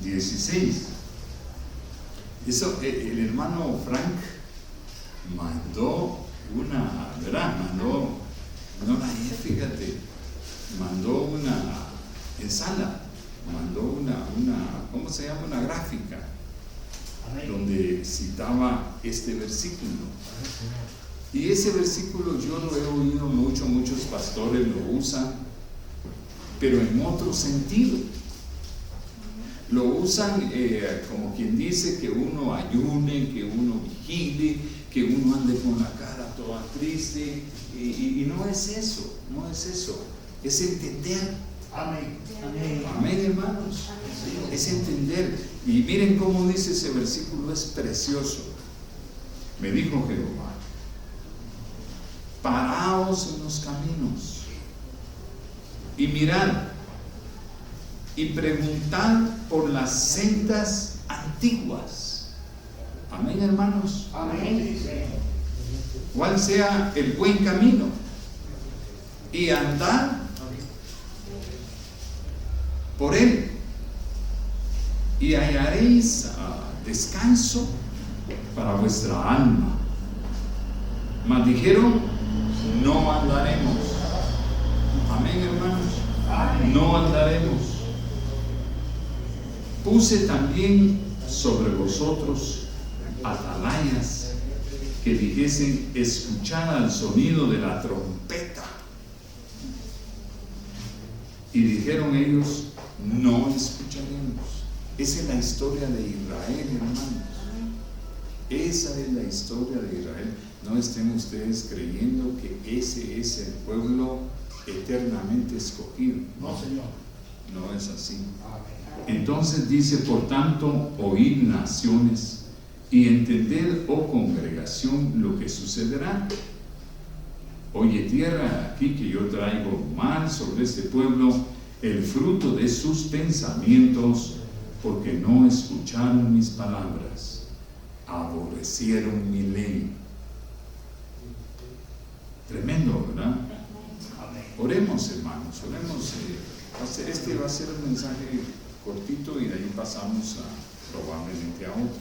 16. Eso, el hermano Frank mandó una, ¿verdad? Mandó una ¿cómo se llama? Una gráfica donde citaba este versículo. Y ese versículo yo lo he oído muchos pastores lo usan, pero en otro sentido. Lo usan como quien dice que uno ayune, que uno vigile, que uno ande con la cara toda triste, y no es eso, es entender. Amén. Amén, hermanos. Es entender. Y miren cómo dice ese versículo, es precioso. Me dijo Jehová: paraos en los caminos y mirad y preguntad por las sendas antiguas. Amén, hermanos. Amén. ¿Cuál sea el buen camino? Y andad por él, y hallaréis descanso para vuestra alma. Mas dijeron: no andaremos. Amén, hermanos. No andaremos. Puse también sobre vosotros atalayas que dijesen: escuchad al sonido de la trompeta. Y dijeron ellos: no escucharemos. Esa es la historia de Israel, hermanos. Esa es la historia de Israel. No estén ustedes creyendo que ese es el pueblo eternamente escogido. No, Señor. No es así. Entonces dice: por tanto, oíd naciones y entended, oh congregación, lo que sucederá. Oye tierra, aquí que yo traigo mal sobre este pueblo, el fruto de sus pensamientos, porque no escucharon mis palabras, aborrecieron mi ley. Tremendo, ¿verdad? Oremos, hermanos, oremos. Este va a ser un mensaje cortito y de ahí pasamos probablemente a otro.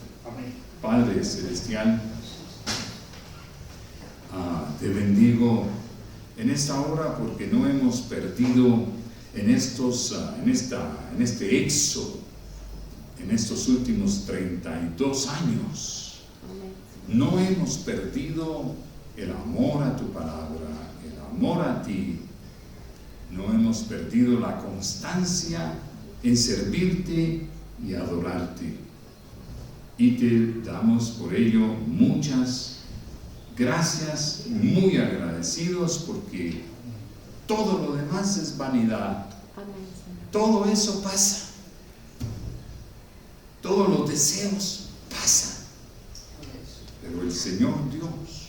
Padre Celestial, te bendigo en esta hora porque no hemos perdido en este éxodo, en estos últimos 32 años. No hemos perdido el amor a tu palabra, el amor a ti. No hemos perdido la constancia en servirte y adorarte. Y te damos por ello muchas gracias, muy agradecidos, porque todo lo demás es vanidad. Todo eso pasa. Todos los deseos pasan. Pero el Señor Dios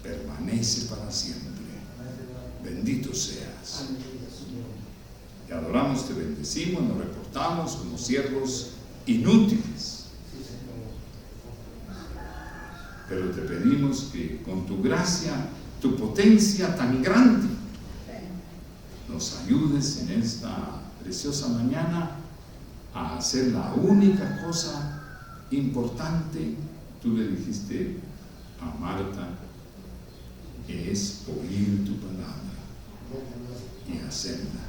permanece para siempre. Bendito seas. Te adoramos, te bendecimos, nos reportamos como siervos inútiles. Pero te pedimos que con tu gracia, tu potencia tan grande, nos ayudes en esta preciosa mañana a hacer la única cosa importante. Tú le dijiste a Marta, que es oír tu palabra y hacerla.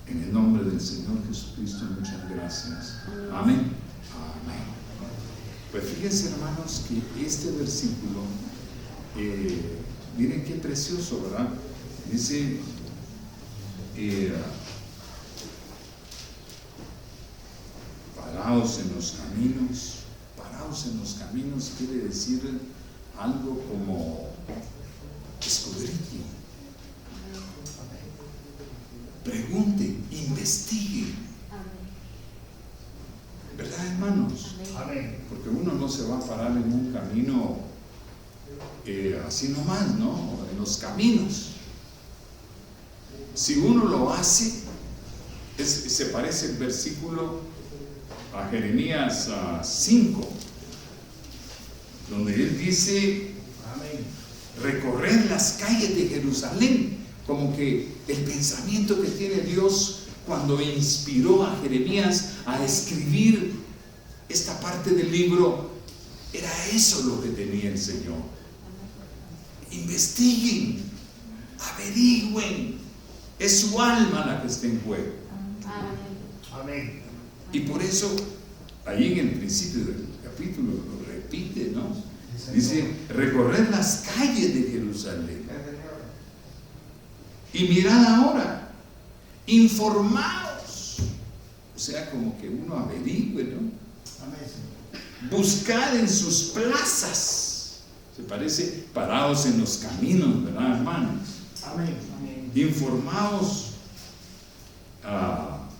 En el nombre del Señor Jesucristo, muchas gracias. Amén. Amén. Pues fíjense, hermanos, que este versículo, miren qué precioso, ¿verdad? Dice, paraos en los caminos. Paraos en los caminos quiere decir algo como escudriñen, pregunten, investiguen. ¿Verdad, hermanos? Amén. Porque uno no se va a parar en un camino así nomás, ¿no? En los caminos. Si uno lo hace, se parece el versículo a Jeremías 5, donde él dice: recorrer las calles de Jerusalén. Como que el pensamiento que tiene Dios cuando inspiró a Jeremías a escribir esta parte del libro, era eso lo que tenía el Señor. Investiguen, averigüen, es su alma la que está en juego. Amén. Y por eso, ahí en el principio del capítulo lo repite, ¿no? Dice, recorrer las calles de Jerusalén. Y mirad ahora, informaos. O sea, como que uno averigüe, ¿no? Buscad en sus plazas. Se parece parados en los caminos, ¿verdad, hermanos? Amén. Informaos,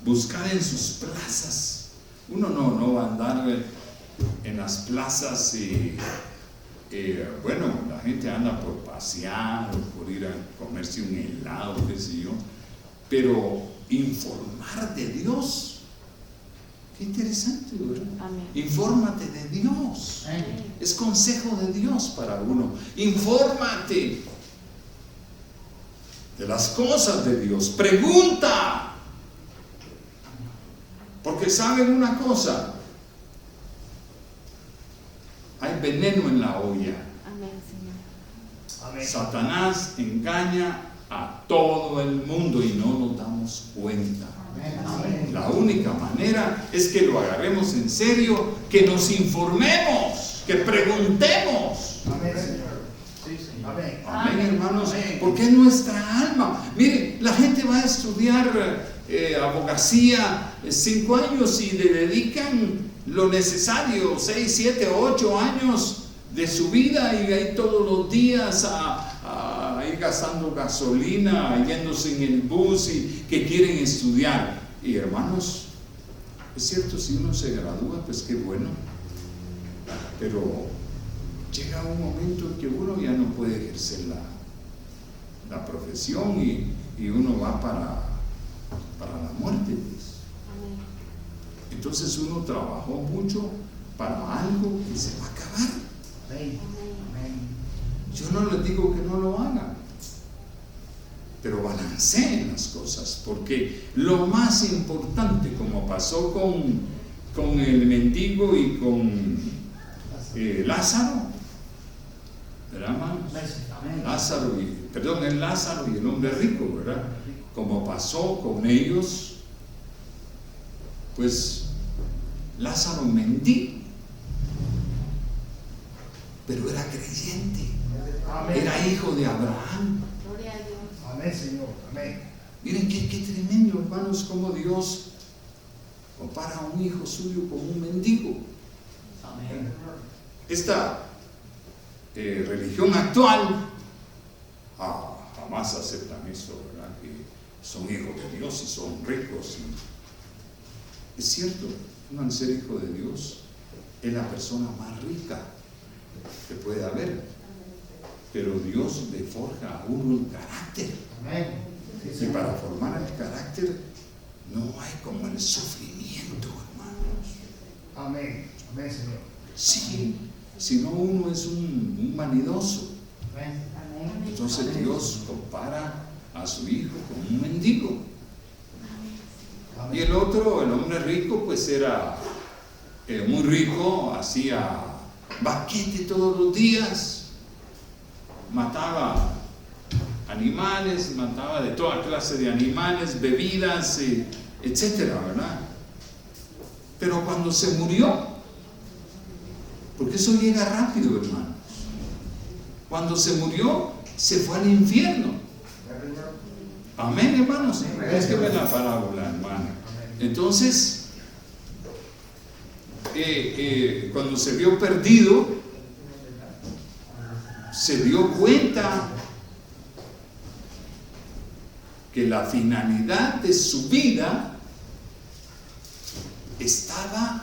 buscad en sus plazas. Uno no va a andar en las plazas y bueno, la gente anda por pasear o por ir a comerse un helado, qué sé yo, pero informar de Dios, qué interesante, ¿verdad? Amén. Infórmate de Dios. Amén. Es consejo de Dios para uno. Infórmate de las cosas de Dios. Pregunta. Porque saben una cosa, hay veneno en la olla. Amén, Señor. Amén. Satanás engaña a todo el mundo y no nos damos cuenta. Amén. La única manera es que lo agarremos en serio, que nos informemos, que preguntemos. Amén, Señor. Sí, Señor. Amén. Amén, hermanos, Amén. porque es nuestra alma. Mire, la gente va a estudiar abogacía 5 años y le dedican lo necesario, 6, 7, 8 años de su vida, y ahí todos los días a ir gastando gasolina, yéndose en el bus y que quieren estudiar. Y hermanos, es cierto, si uno se gradúa, pues qué bueno, pero llega un momento en que uno ya no puede ejercer la profesión y uno va para la muerte, pues. Amén. Entonces uno trabajó mucho para algo que se va a acabar. Amén. Yo no les digo que no lo hagan, pero balanceen las cosas, porque lo más importante, como pasó con el mendigo y con Lázaro, ¿verdad, hermanos? Amén. El Lázaro y el hombre rico, ¿verdad? Como pasó con ellos, pues Lázaro mendigo, pero era creyente, Amén. era hijo de Abraham. Gloria a Dios. Amén, Señor. Amén. Miren qué tremendo, hermanos, como Dios compara a un hijo suyo con un mendigo. Amén. Esta religión actual jamás aceptan eso, ¿verdad? Que son hijos de Dios y son ricos. Es cierto, uno al ser hijo de Dios es la persona más rica que puede haber, pero Dios le forja a uno el carácter. Amén. Sí, Y Señor. para formar el carácter no hay como el sufrimiento, hermanos. Amén. Amén, Señor. Sí, si no uno es un vanidoso. Amén. Entonces Dios compara a su hijo con un mendigo. Y el otro, el hombre rico, pues era muy rico, hacía banquete todos los días, mataba animales, mataba de toda clase de animales, bebidas, etcétera, ¿verdad? Pero cuando se murió, porque eso llega rápido, hermanos, cuando se murió, se fue al infierno. Amén, hermanos. Es que ve la parábola, hermano. Entonces, cuando se vio perdido, se dio cuenta que la finalidad de su vida estaba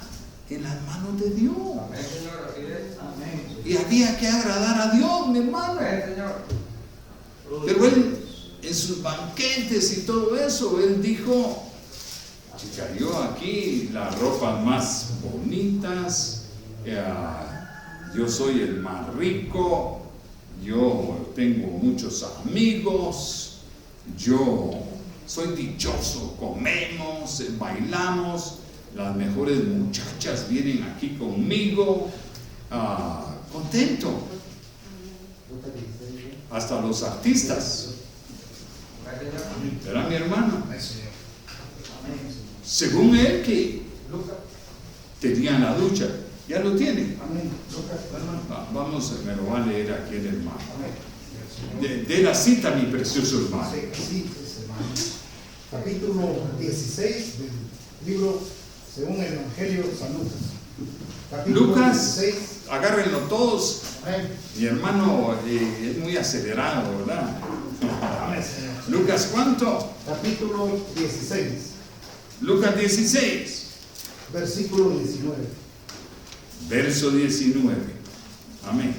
en las manos de Dios. Amén, Señor, así es. Amén. Y había que agradar a Dios, mi hermano. Amén, Señor. Pero él, en sus banquetes y todo eso, él dijo, chica, yo aquí las ropas más bonitas, yo soy el más rico, yo tengo muchos amigos, yo soy dichoso, comemos, bailamos, las mejores muchachas vienen aquí conmigo, contento. Hasta los artistas. ¿Verdad, mi hermano? Amén, Señor. Amén, Señor. Según él que tenía la ducha. ¿Ya lo tiene? Amén. Hermano. Vamos, me lo va a leer aquí el hermano. Amén. De la cita, mi precioso hermano. Sí, así es, hermano. Capítulo 16 del libro según el Evangelio de San Lucas. Capítulo Lucas, 16. agárrenlo todos. Amén. Mi hermano es muy acelerado, ¿verdad? Amén, Señor. Lucas, ¿cuánto? Capítulo 16, Lucas 16, versículo 19. verso 19. Amén.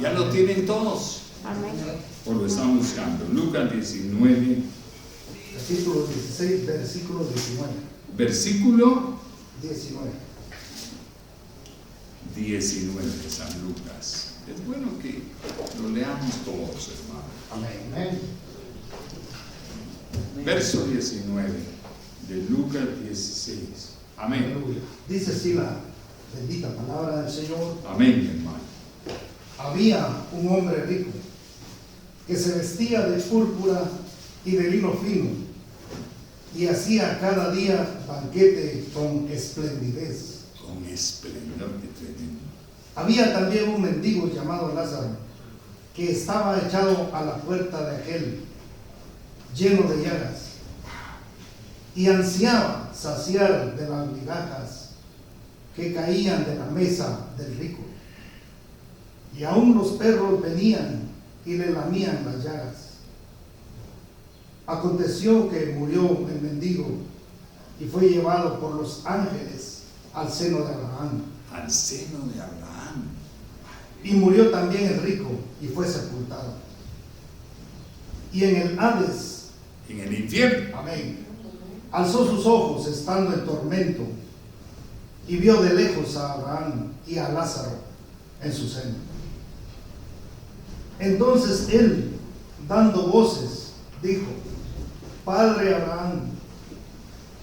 ¿Ya lo tienen todos? Amén. ¿O lo están buscando? Lucas 19, Capítulo 16, versículo 19. versículo 19. 19 de San Lucas. Es bueno que lo leamos todos, hermano. Amén. Amén. Verso 19 de Lucas 16. Amén. Aleluya. Dice así la bendita palabra del Señor. Amén, mi hermano. Había un hombre rico que se vestía de púrpura y de lino fino y hacía cada día banquete con esplendidez. Con esplendor de tremendo. Había también un mendigo llamado Lázaro que estaba echado a la puerta de aquel, lleno de llagas, y ansiaba saciar de las migajas que caían de la mesa del rico. Y aún los perros venían y le lamían las llagas. Aconteció que murió el mendigo y fue llevado por los ángeles al seno de Abraham. Al seno de Abraham. Y murió también el rico y fue sepultado. Y en el Hades, En el infierno. amén, alzó sus ojos estando en tormento y vio de lejos a Abraham y a Lázaro en su seno. Entonces él, dando voces, dijo: Padre Abraham,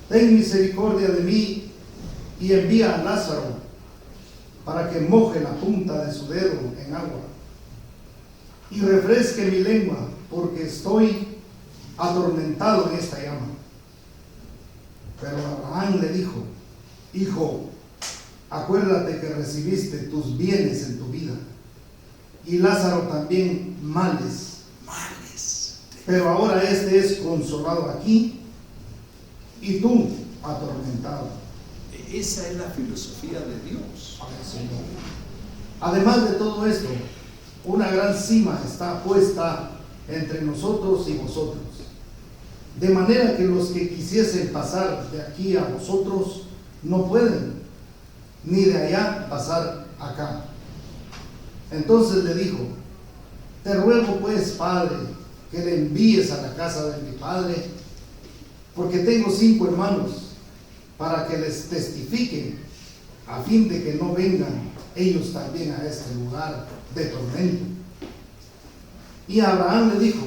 ten misericordia de mí y envía a Lázaro para que moje la punta de su dedo en agua y refresque mi lengua, porque estoy atormentado en esta llama. Pero Abraham le dijo: Hijo, acuérdate que recibiste tus bienes en tu vida, y Lázaro también males, pero ahora este es consolado aquí y tú atormentado. Esa es la filosofía de Dios. Además de todo esto, una gran cima está puesta entre nosotros y vosotros, de manera que los que quisiesen pasar de aquí a vosotros no pueden, ni de allá pasar acá. Entonces le dijo: Te ruego pues, Padre, que le envíes a la casa de mi padre, porque tengo 5 hermanos, para que les testifiquen, a fin de que no vengan ellos también a este lugar de tormento. Y Abraham le dijo: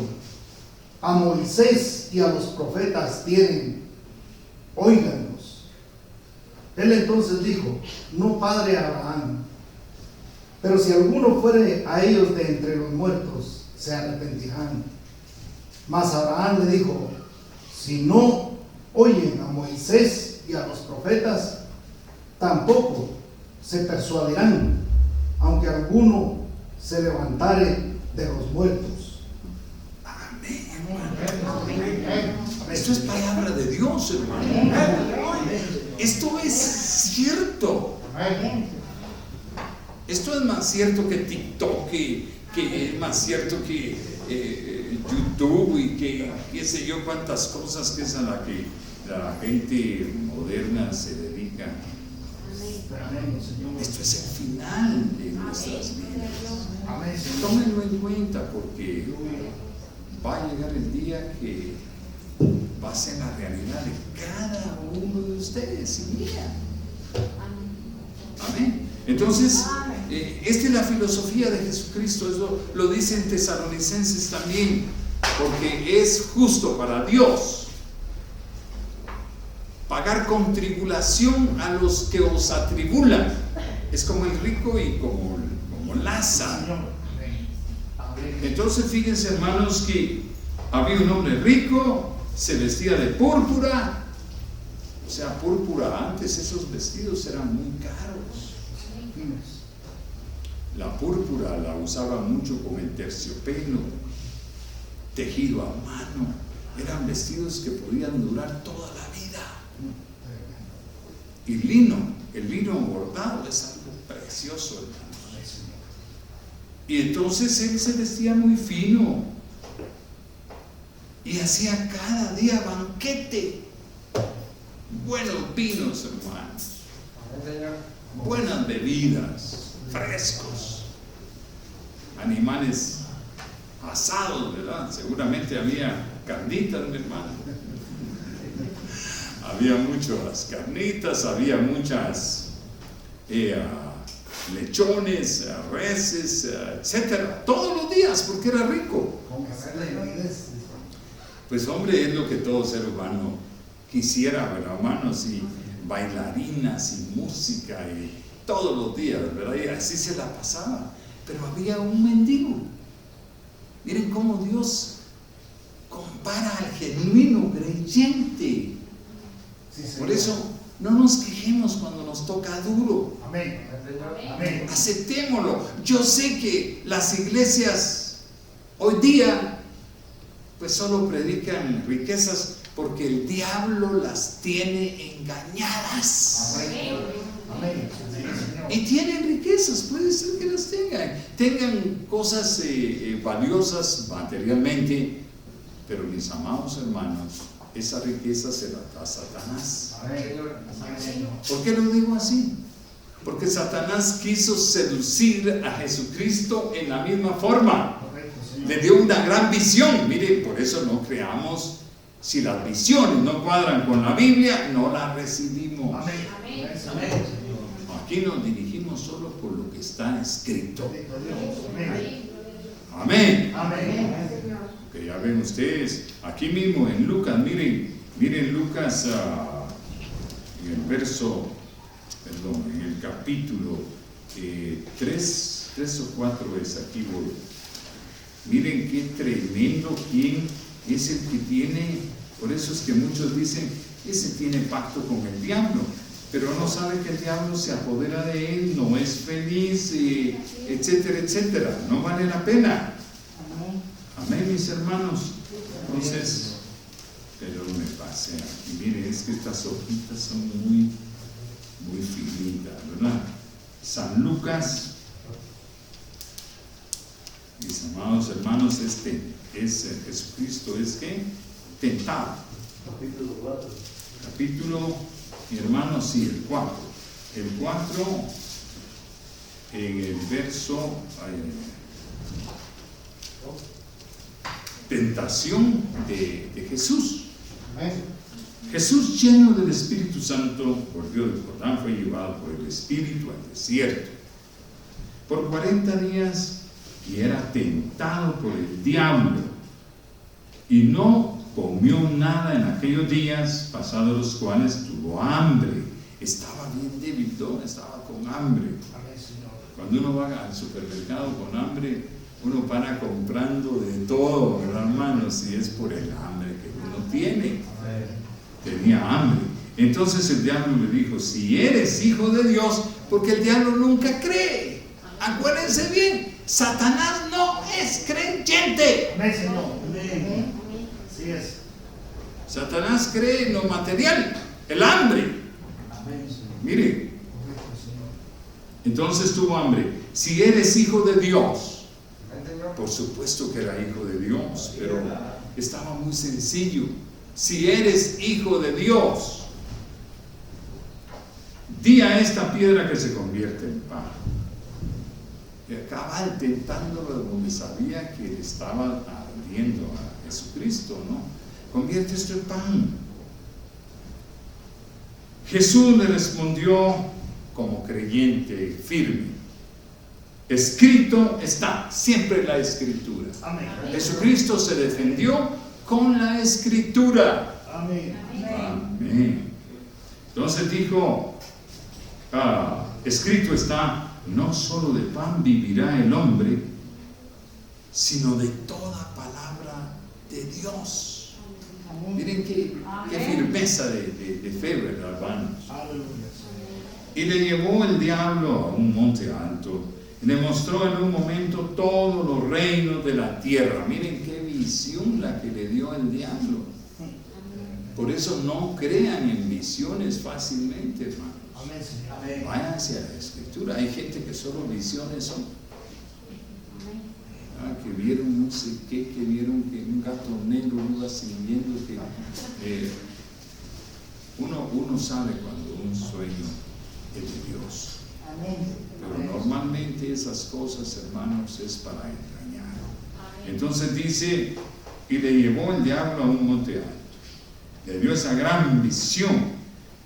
A Moisés y a los profetas tienen, óiganlos. Él entonces dijo: No, padre Abraham, pero si alguno fuere a ellos de entre los muertos, se arrepentirán. Mas Abraham le dijo: Si no oyen a Moisés y a los profetas, tampoco se persuadirán, aunque alguno se levantare de los muertos. Amén. Amén. Esto es palabra de Dios, hermano. Esto es cierto. Amén. Esto es más cierto que TikTok, que es más cierto que YouTube y que qué sé yo cuántas cosas que es a la que la gente moderna se dedica. Amén, Señor. Esto es el final de nuestras vidas. Amén, Señor. Tómenlo en cuenta, porque va a llegar el día que va a ser la realidad de cada uno de ustedes y mía. Amén. Entonces, esta es la filosofía de Jesucristo. Eso lo dicen Tesalonicenses también, porque es justo para Dios pagar con tribulación a los que os atribulan. Es como el rico y como Lázaro. Señor. Amén. Amén. Entonces fíjense, hermanos, que había un hombre rico, se vestía de púrpura. O sea, púrpura, antes esos vestidos eran muy caros. La púrpura la usaban mucho con el terciopelo, tejido a mano. Eran vestidos que podían durar toda la vida. Y lino, el lino bordado es algo precioso, hermanos. Y entonces él se vestía muy fino y hacía cada día banquete. Buenos vinos, hermanos. Buenas bebidas, frescos, animales asados, ¿verdad? Seguramente había carnitas, mi hermano. Había muchas carnitas, había muchas lechones, reses, etcétera, todos los días, porque era rico. Pues hombre, es lo que todo ser humano quisiera, ¿verdad, hermanos? Y bailarinas y música y todos los días, ¿verdad? Y así se la pasaba. Pero había un mendigo. Miren cómo Dios compara al genuino creyente. Por eso no nos quejemos cuando nos toca duro. Amén. Amén. Aceptémoslo. Yo sé que las iglesias hoy día pues solo predican riquezas porque el diablo las tiene engañadas. Amén. Amén. Y tienen riquezas, puede ser que las tengan cosas valiosas materialmente, pero mis amados hermanos, esa riqueza se la da Satanás. ¿Por qué lo digo así? Porque Satanás quiso seducir a Jesucristo en la misma forma. Le dio una gran visión. Mire, por eso no creamos. Si las visiones no cuadran con la Biblia, no las recibimos. Aquí nos dirigimos solo por lo que está escrito. Amén. Que ya ven ustedes, aquí mismo en Lucas, miren Lucas en el verso, en el capítulo 3 o 4 es, aquí voy. Miren qué tremendo, quién es el que tiene, por eso es que muchos dicen, ese tiene pacto con el diablo, pero no sabe que el diablo se apodera de él, no es feliz, etcétera, etcétera, no vale la pena. Amén, mis hermanos. Entonces, pero me pasé aquí, miren, es que estas hojitas son muy finitas, ¿verdad? San Lucas, mis amados hermanos, Jesucristo es que tentado. Capítulo, mi hermano, sí, el 4. El 4, en el verso, tentación de Jesús. Jesús, lleno del Espíritu Santo, volvió del Jordán, fue llevado por el Espíritu al desierto por 40 días y era tentado por el diablo y no comió nada en aquellos días, pasados los cuales tuvo hambre. Estaba bien débil, estaba con hambre. Cuando uno va al supermercado con hambre, uno para comprando de todo, ¿verdad, hermanos? Y es por el hambre que uno tiene. Tenía hambre. Entonces el diablo le dijo, si eres hijo de Dios, porque el diablo nunca cree. Acuérdense bien, Satanás no es creyente. Amén, Señor. Amén. Así es. Satanás cree en lo material, el hambre. Amén, Señor. Mire, entonces tuvo hambre. Si eres hijo de Dios, por supuesto que era hijo de Dios, pero estaba muy sencillo. Si eres hijo de Dios, di a esta piedra que se convierte en pan. Y acaba tentándolo donde sabía que estaba ardiendo a Jesucristo, ¿no? Convierte esto en pan. Jesús le respondió como creyente firme. Escrito está, siempre la escritura. Amén. Jesucristo se defendió con la escritura. Amén. Amén. Entonces dijo, escrito está, no solo de pan vivirá el hombre, sino de toda palabra de Dios. Miren qué firmeza de fe, ¿verdad, hermanos? Y le llevó el diablo a un monte alto y le mostró en un momento todos los reinos de la tierra. Miren qué visión la que le dio el diablo. Por eso no crean en visiones fácilmente, hermanos. Amén, Señor. Vayan hacia la escritura. Hay gente que solo visiones son. Que vieron no sé qué, que vieron que un gato negro iba siguiendo, que uno sabe cuando un sueño es de Dios. Pero normalmente esas cosas, hermanos, es para engañar. Entonces dice, y le llevó el diablo a un monte alto. Le dio esa gran visión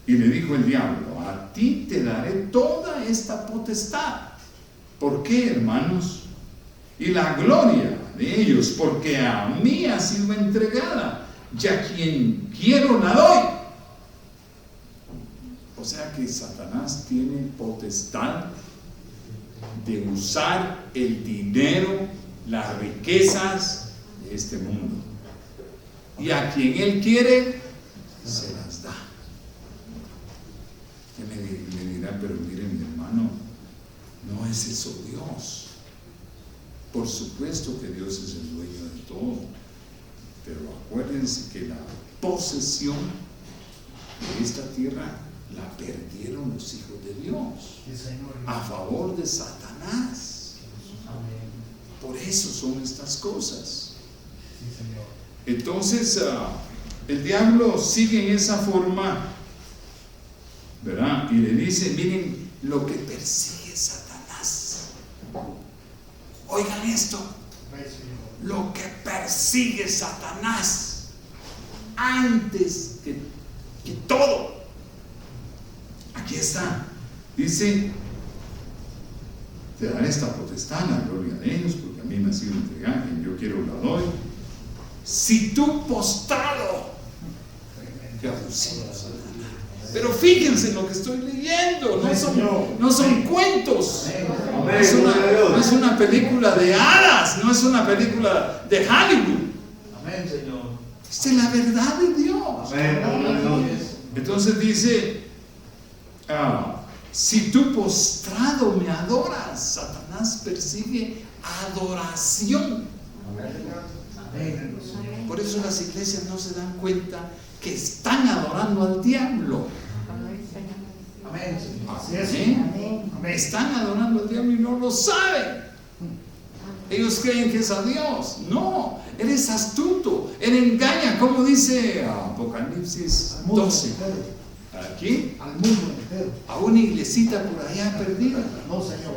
y le dijo el diablo, a ti te daré toda esta potestad. ¿Por qué, hermanos? Y la gloria de ellos, porque a mí ha sido entregada, ya quien quiero la doy. O sea que Satanás tiene potestad de usar el dinero, las riquezas de este mundo. Y a quien él quiere, se las da. Usted me dirá, pero mire, mi hermano, no es eso Dios. Por supuesto que Dios es el dueño de todo, pero acuérdense que la posesión de esta tierra la perdieron los hijos de Dios a favor de Satanás. Por eso son estas cosas. Entonces el diablo sigue en esa forma, ¿verdad? Y le dice, miren lo que persigue Satanás. Oigan esto, lo que persigue Satanás antes que todo. Aquí está, dice, te daré esta potestad, la gloria de ellos, porque a mí me ha sido entregada, quien yo quiero la doy. Si tú postrado, qué abusivo. Pero fíjense en lo que estoy leyendo, no son cuentos, no es una película de hadas, no es una película de Hollywood. Amén, Señor. Esta es la verdad de Dios. Entonces dice, si tú postrado me adoras, Satanás persigue adoración. Por eso las iglesias no se dan cuenta que están adorando al diablo. Amén. Amén. Están adorando al diablo y no lo saben. Ellos creen que es a Dios. No, Él es astuto. Él engaña, como dice Apocalipsis 12. Aquí, al mundo entero. a una iglesita por allá perdida. No, Señor,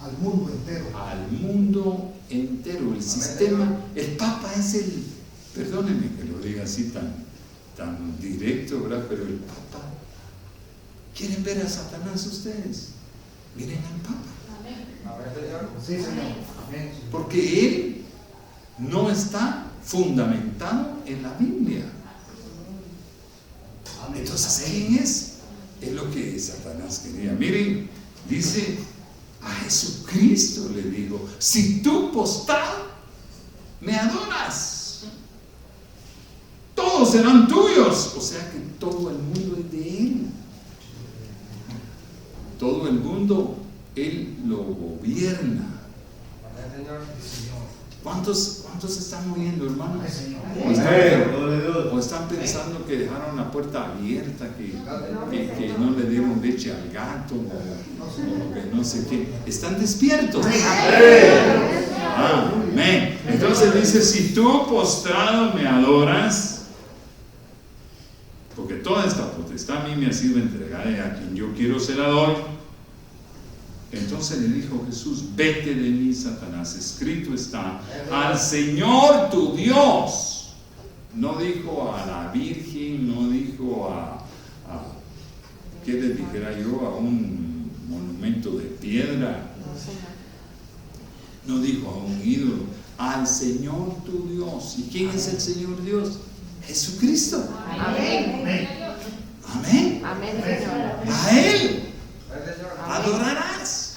al mundo entero. Al mundo entero. El sistema, el Papa es el, perdónenme que lo diga así tan directo, ¿verdad? Pero el Papa, ¿quieren ver a Satanás ustedes? Miren al Papa. Sí, Señor. Amén. Porque él no está fundamentado en la Biblia. Entonces, ¿quién es? Es lo que Satanás quería. Miren, dice, a Jesucristo le dijo, si tú postrado me adoras, todos serán tuyos. O sea que todo el mundo es de Él. Todo el mundo Él lo gobierna. ¿Cuántos están oyendo, hermanos? ¿O están pensando que dejaron la puerta abierta, que no le dieron leche al gato, o que no sé qué? ¿Están despiertos? Amén. Entonces dice, si tú postrado me adoras, porque toda esta potestad a mí me ha sido entregada y a quien yo quiero se la doy. Entonces le dijo Jesús, vete de mí, Satanás, escrito está, al Señor tu Dios. No dijo a la Virgen, no dijo ¿qué le dijera yo? A un monumento de piedra. No dijo a un ídolo, al Señor tu Dios. ¿Y quién es el Señor Dios? Jesucristo. Amén. Amén. Amén. Amén, Señor. A Él Gracias, Señor. adorarás.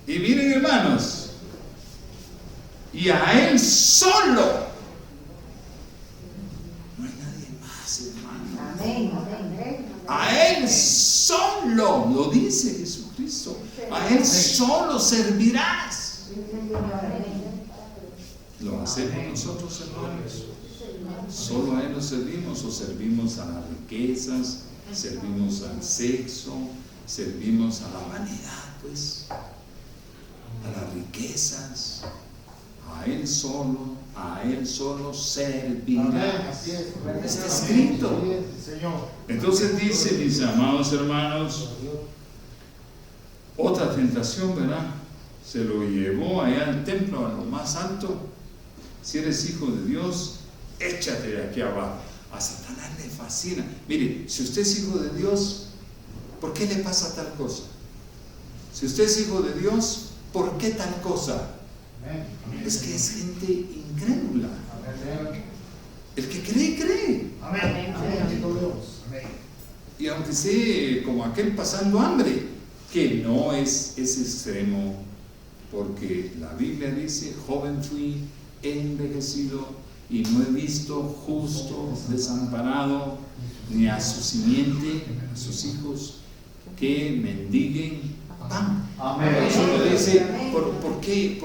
Y miren, hermanos, y a Él solo. No hay nadie más, hermano. A Él solo, lo dice Jesucristo. A Él solo servirás. ¿Lo hacemos nosotros, hermanos? ¿Solo a Él nos servimos o servimos a las riquezas, servimos al sexo, servimos a la vanidad, pues? A las riquezas. A Él solo servirás. Está escrito. Entonces dice, mis amados hermanos, otra tentación, ¿verdad? Se lo llevó allá al templo, a lo más alto. Si eres hijo de Dios, échate de aquí abajo. A Satanás le fascina. Mire, si usted es hijo de Dios, ¿por qué le pasa tal cosa? Si usted es hijo de Dios, ¿por qué tal cosa? Es que es gente incrédula. El que cree, cree. Amén. Y aunque esté como aquel pasando hambre, que no es ese extremo, porque la Biblia dice, joven fui, he envejecido y no he visto justo desamparado, ni a su simiente, a sus hijos, que mendiguen pan. Amén. Eso lo dice, ¿por qué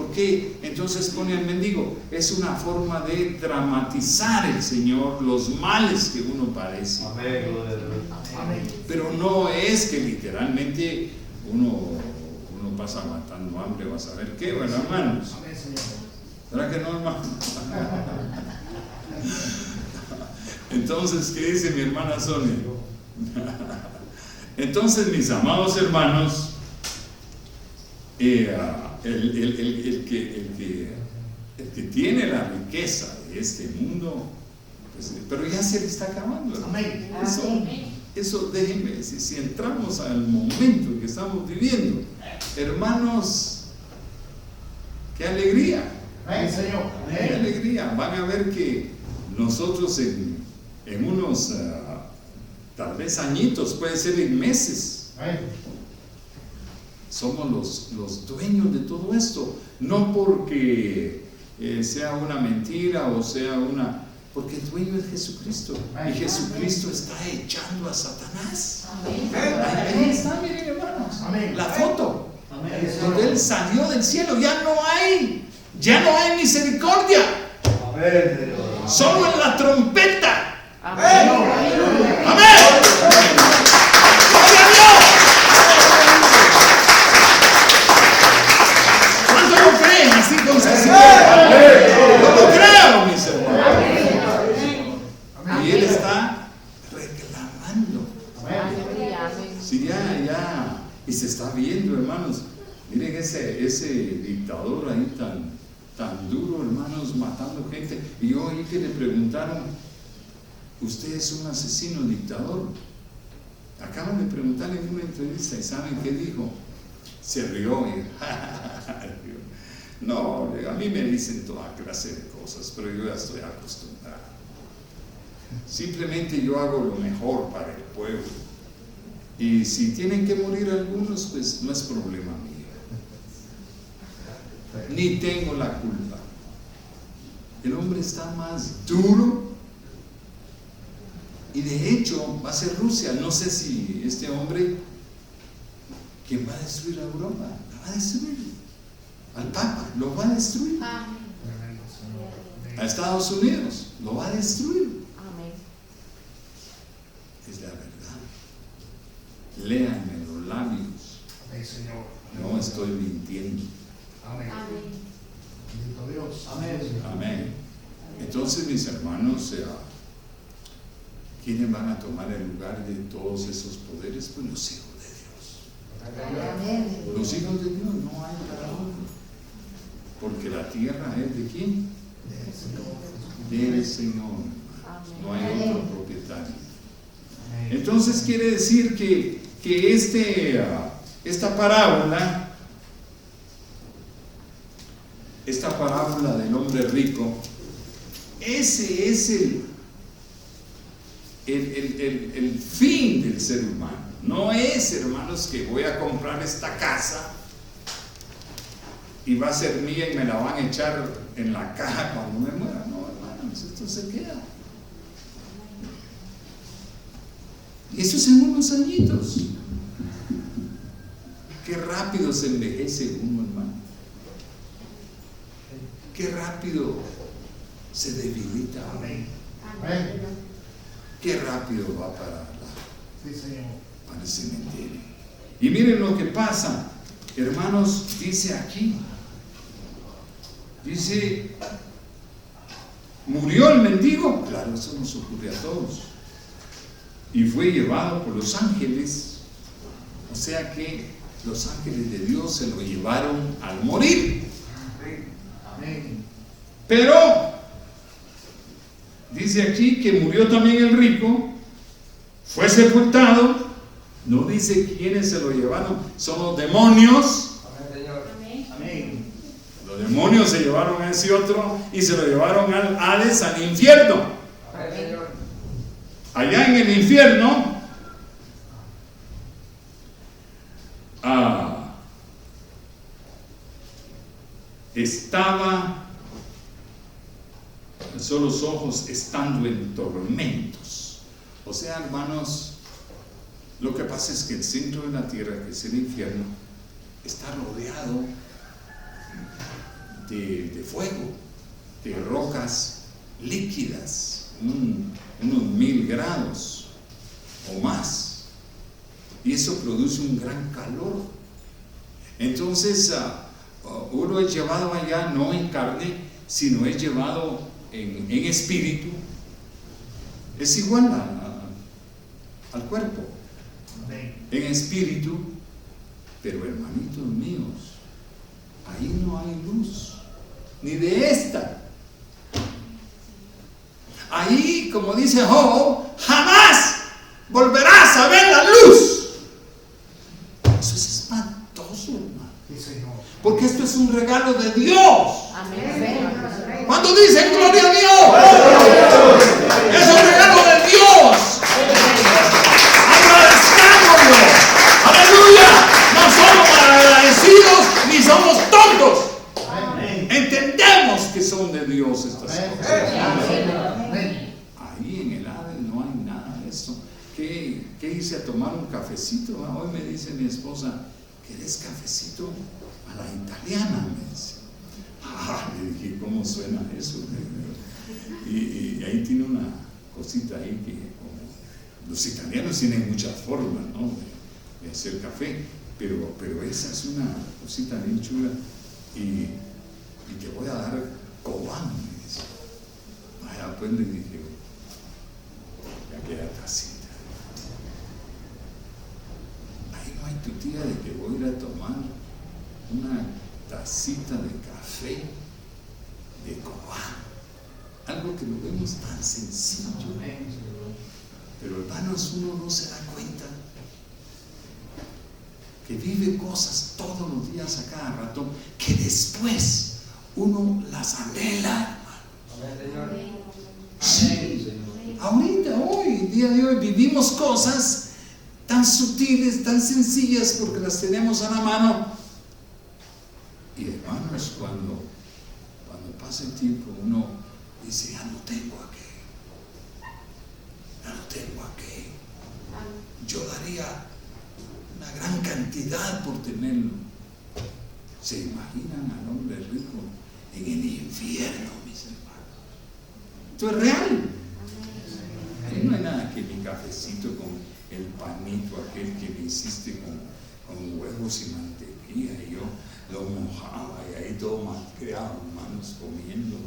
entonces pone el mendigo? Es una forma de dramatizar el Señor los males que uno padece. Pero no es que literalmente uno pasa aguantando hambre, va a saber qué, bueno, hermanos. ¿Verdad que no, hermano? Entonces, ¿qué dice mi hermana Sonia? Entonces, mis amados hermanos, el que tiene la riqueza de este mundo, pues, pero ya se le está acabando. Amén. Eso déjenme decir, si entramos al momento que estamos viviendo, hermanos, qué alegría. Amén, Señor. Qué alegría. Van a ver que nosotros en unos tal vez añitos, puede ser en meses, somos los dueños de todo esto. No porque sea una mentira o sea porque el dueño es Jesucristo. Y Jesucristo está echando a Satanás. Ahí está, miren, hermanos. La foto donde Él salió del cielo. Ya no hay misericordia. Solo en la trompeta. Amén. ¡Gloria a Dios! ¿Cuánto lo creen así con sinceridad? Yo lo creo, mis hermanos. Y Él está reclamando. Sí, ya. Y se está viendo, hermanos. Miren ese dictador ahí tan duro, hermanos, matando gente. Y yo oí que le preguntaron, ¿usted es un asesino dictador? Acaban de preguntarle en una entrevista y ¿saben qué dijo? Se rió y no, a mí me dicen toda clase de cosas, pero yo ya estoy acostumbrado. Simplemente yo hago lo mejor para el pueblo. Y si tienen que morir algunos, pues no es problema mío. Ni tengo la culpa. El hombre está más duro. Y de hecho va a ser Rusia. No sé si este hombre, ¿quién va a destruir a Europa? La va a destruir. Al Papa lo va a destruir. A Estados Unidos lo va a destruir. Es la verdad. Léanme los labios. No estoy mintiendo. Amén. Entonces, mis hermanos, ¿quiénes van a tomar el lugar de todos esos poderes? Pues los hijos de Dios. Los hijos de Dios, no hay para otro. Porque la tierra es de quién? Del Señor. No hay otro propietario. Entonces quiere decir que esta parábola del hombre rico, ese es el fin del ser humano. No es, hermanos, que voy a comprar esta casa y va a ser mía y me la van a echar en la caja cuando me muera. No, hermanos, esto se queda. Y eso es en unos añitos. Qué rápido se envejece uno, hermano. Qué rápido se debilita. Amén. Amén. Qué rápido va Sí, Señor. para el cementerio. Y miren lo que pasa, hermanos, dice aquí. Dice, murió el mendigo. Claro, eso nos ocurre a todos. Y fue llevado por los ángeles. O sea que los ángeles de Dios se lo llevaron al morir. Amén. Pero dice aquí que murió también el rico, fue sepultado. No dice quiénes se lo llevaron, son los demonios. Amén, Señor. Amén. Amén. Los demonios se llevaron a ese otro y se lo llevaron al Hades, al infierno. Amén, Señor. Allá en el infierno estaba, alzó los ojos estando en tormentos. O sea, hermanos, lo que pasa es que el centro de la tierra, que es el infierno, está rodeado de fuego, de rocas líquidas, unos 1000 grados o más, y eso produce un gran calor. Entonces uno es llevado allá no en carne, sino es llevado en espíritu. Es igual al cuerpo, Amén. en espíritu. Pero hermanitos míos, ahí no hay luz, ni de esta. Ahí, como dice Job, jamás volverás a ver la luz. Eso es espantoso, hermano, Sí, Señor. porque esto es un regalo de Dios. Amén. Cuando dicen gloria a Dios, es un regalo de Dios. Agradezcámoslo. Aleluya. No somos agradecidos ni somos tontos. Amén. Entendemos que son de Dios estas Amén. cosas. Amén. Ahí en el Hades no hay nada de eso. ¿Qué hice a tomar un cafecito? Hoy me dice mi esposa, ¿querés cafecito a la italiana? Me dice. Le dije, ¿cómo suena eso? Y ahí tiene una cosita ahí que como los italianos tienen muchas formas, ¿no?, de hacer café, pero esa es una cosita bien chula y te voy a dar cobán, me dice. Vaya, pues le dije, ya queda tacita. Ahí no hay tu tía de que voy a ir a tomar una tacita de café de cobán, algo que lo vemos tan sencillo, pero hermanos, uno no se da cuenta que vive cosas todos los días a cada rato que después uno las anhela, hermano. Amén, Señor. Sí. Ahorita, hoy, día de hoy, vivimos cosas tan sutiles, tan sencillas, porque las tenemos a la mano. Y hermanos, cuando pasa el tiempo, uno dice, ya no tengo aquello. Yo daría una gran cantidad por tenerlo. ¿Se imaginan al hombre rico en el infierno, mis hermanos? Esto es real. Ahí no hay nada que mi cafecito con el panito aquel que me hiciste con huevos y mantequilla, y yo lo mojaba y ahí todo malcriado, hermanos, comiendo.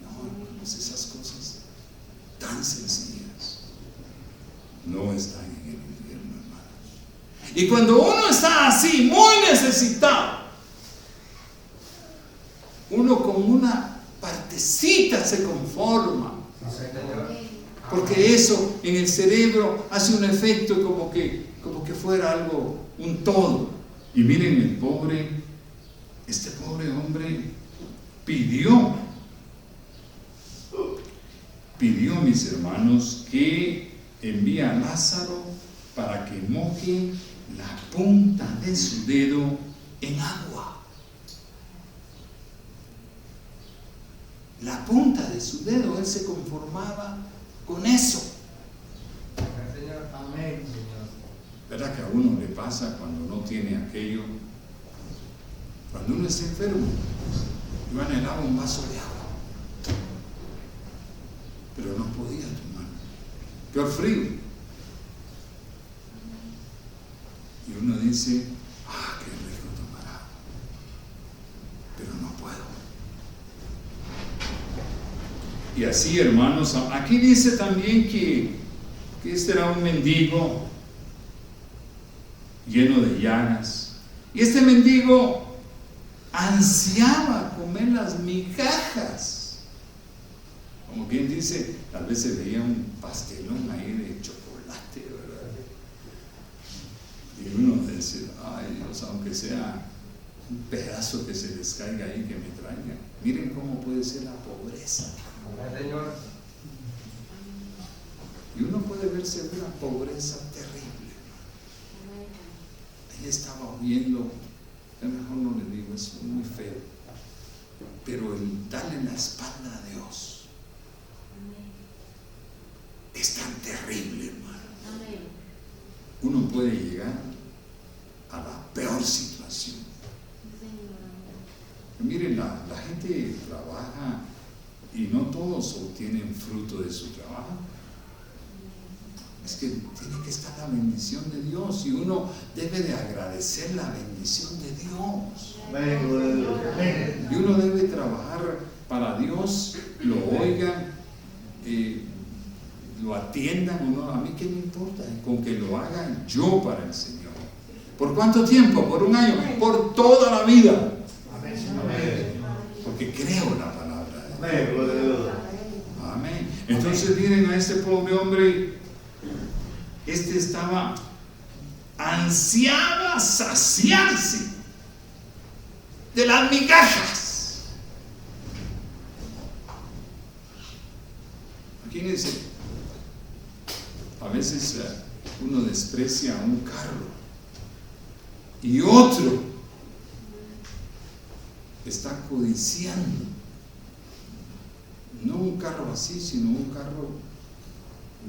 No, hermanos, esas cosas tan sencillas no están en el infierno, hermanos. Y cuando uno está así, muy necesitado, uno con una partecita se conforma, Amén, Señor. porque eso en el cerebro hace un efecto como que fuera algo, un todo. Y miren, este pobre hombre pidió pidió, mis hermanos, que envíe a Lázaro para que moje la punta de su dedo en agua. La punta de su dedo, él se conformaba con eso. Señor. Amén, Señor. ¿Verdad que a uno le pasa cuando no tiene aquello? Cuando uno está enfermo, yo anhelaba un vaso de agua, pero no podía tomar. Peor frío. Y uno dice, qué rico tomar agua, pero no puedo. Y así, hermanos, aquí dice también que este era un mendigo lleno de llagas. Y este mendigo ansiaba comer las migajas. Como quien dice, tal vez se veía un pastelón ahí de chocolate, ¿verdad? Y uno dice, ay Dios, aunque sea un pedazo que se les caiga ahí, que me traiga. Miren cómo puede ser la pobreza. Señor. Y uno puede verse una pobreza terrible. Él estaba oyendo, a lo mejor no le digo, es muy feo, pero el darle la espalda a Dios es tan terrible, hermano. Uno puede llegar a la peor situación. Miren, la gente trabaja y no todos obtienen fruto de su trabajo. Es que tiene que estar la bendición de Dios y uno debe de agradecer la bendición de Dios. Amén. Y uno debe trabajar para Dios, lo oigan, lo atiendan o no. A mí qué me importa, con que lo hagan yo para el Señor. ¿Por cuánto tiempo? ¿Por un año? Por toda la vida. Amén. Porque creo la palabra de Dios. Amén. Gloria a Dios. Amén. Entonces miren a este pobre hombre. Ansiaba saciarse de las migajas. Imagínense, a veces uno desprecia un carro y otro está codiciando, no un carro así, sino un carro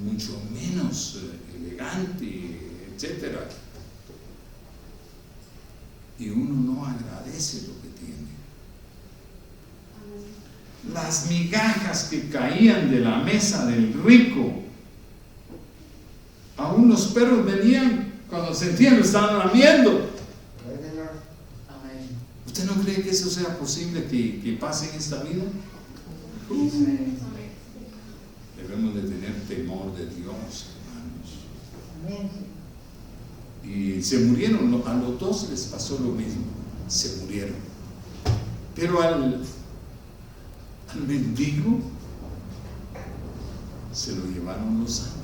mucho menos elegante, etcétera. Y uno no agradece lo que tiene. Las migajas que caían de la mesa del rico, aún los perros venían cuando sentían que estaban lamiendo. Amén. ¿Usted no cree que eso sea posible que pase en esta vida? Debemos de tener temor de Dios, hermanos. Y se murieron, a los dos les pasó lo mismo, se murieron. Pero al mendigo se lo llevaron los ángeles.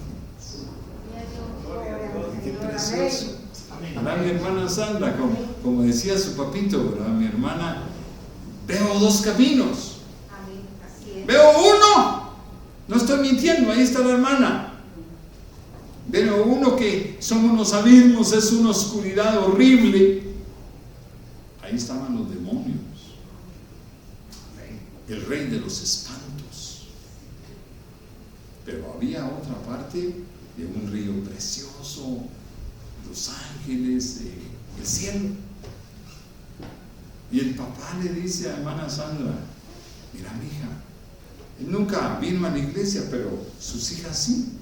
Qué precioso. ¿Verdad, mi hermana Sandra? Como decía su papito, ¿verdad? Mi hermana, veo dos caminos. Veo uno, no estoy mintiendo, ahí está la hermana. Veo uno que son unos abismos, es una oscuridad horrible. Ahí estaban los demonios, el rey de los espantos. Pero había otra parte de un río precioso, los ángeles, el cielo. Y el papá le dice a hermana Sandra, mira, mija, él nunca vino a la iglesia, pero sus hijas sí.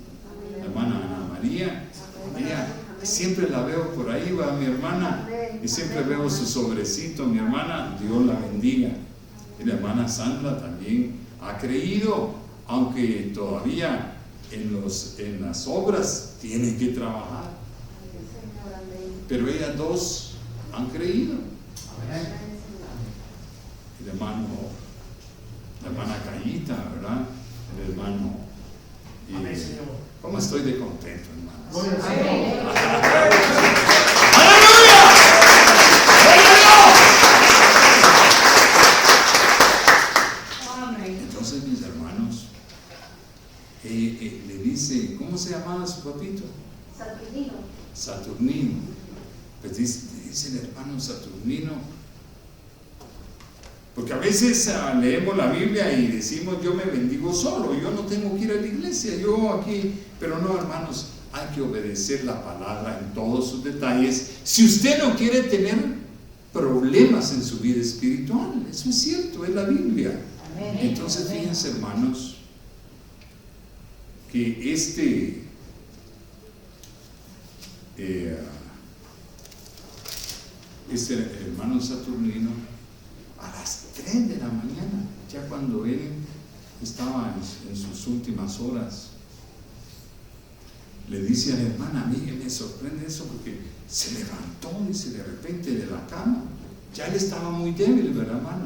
La hermana Ana María, ella siempre la veo por ahí, va mi hermana, y siempre veo su sobrecito. Mi hermana, Dios la bendiga. Y la hermana Sandra también ha creído, aunque todavía en las obras tiene que trabajar. Pero ellas dos han creído. El hermano, la hermana Cayita, ¿verdad? El hermano. Amén, Señor. ¿Cómo estoy de contento, hermanos? Gloria al Señor. ¡Aleluya! ¡Gloria a Dios! Entonces, mis hermanos, dice el hermano Saturnino, porque a veces leemos la Biblia y decimos yo me bendigo solo, yo no tengo que ir a la iglesia, yo aquí, pero no, hermanos, hay que obedecer la palabra en todos sus detalles si usted no quiere tener problemas en su vida espiritual. Eso es cierto, es la Biblia. Entonces fíjense, hermanos, que este hermano Saturnino, a las 3 de la mañana, ya cuando él estaba en sus últimas horas, le dice a la hermana: a mí me sorprende eso, porque se levantó, dice, de repente de la cama. Ya él estaba muy débil, ¿verdad, hermana?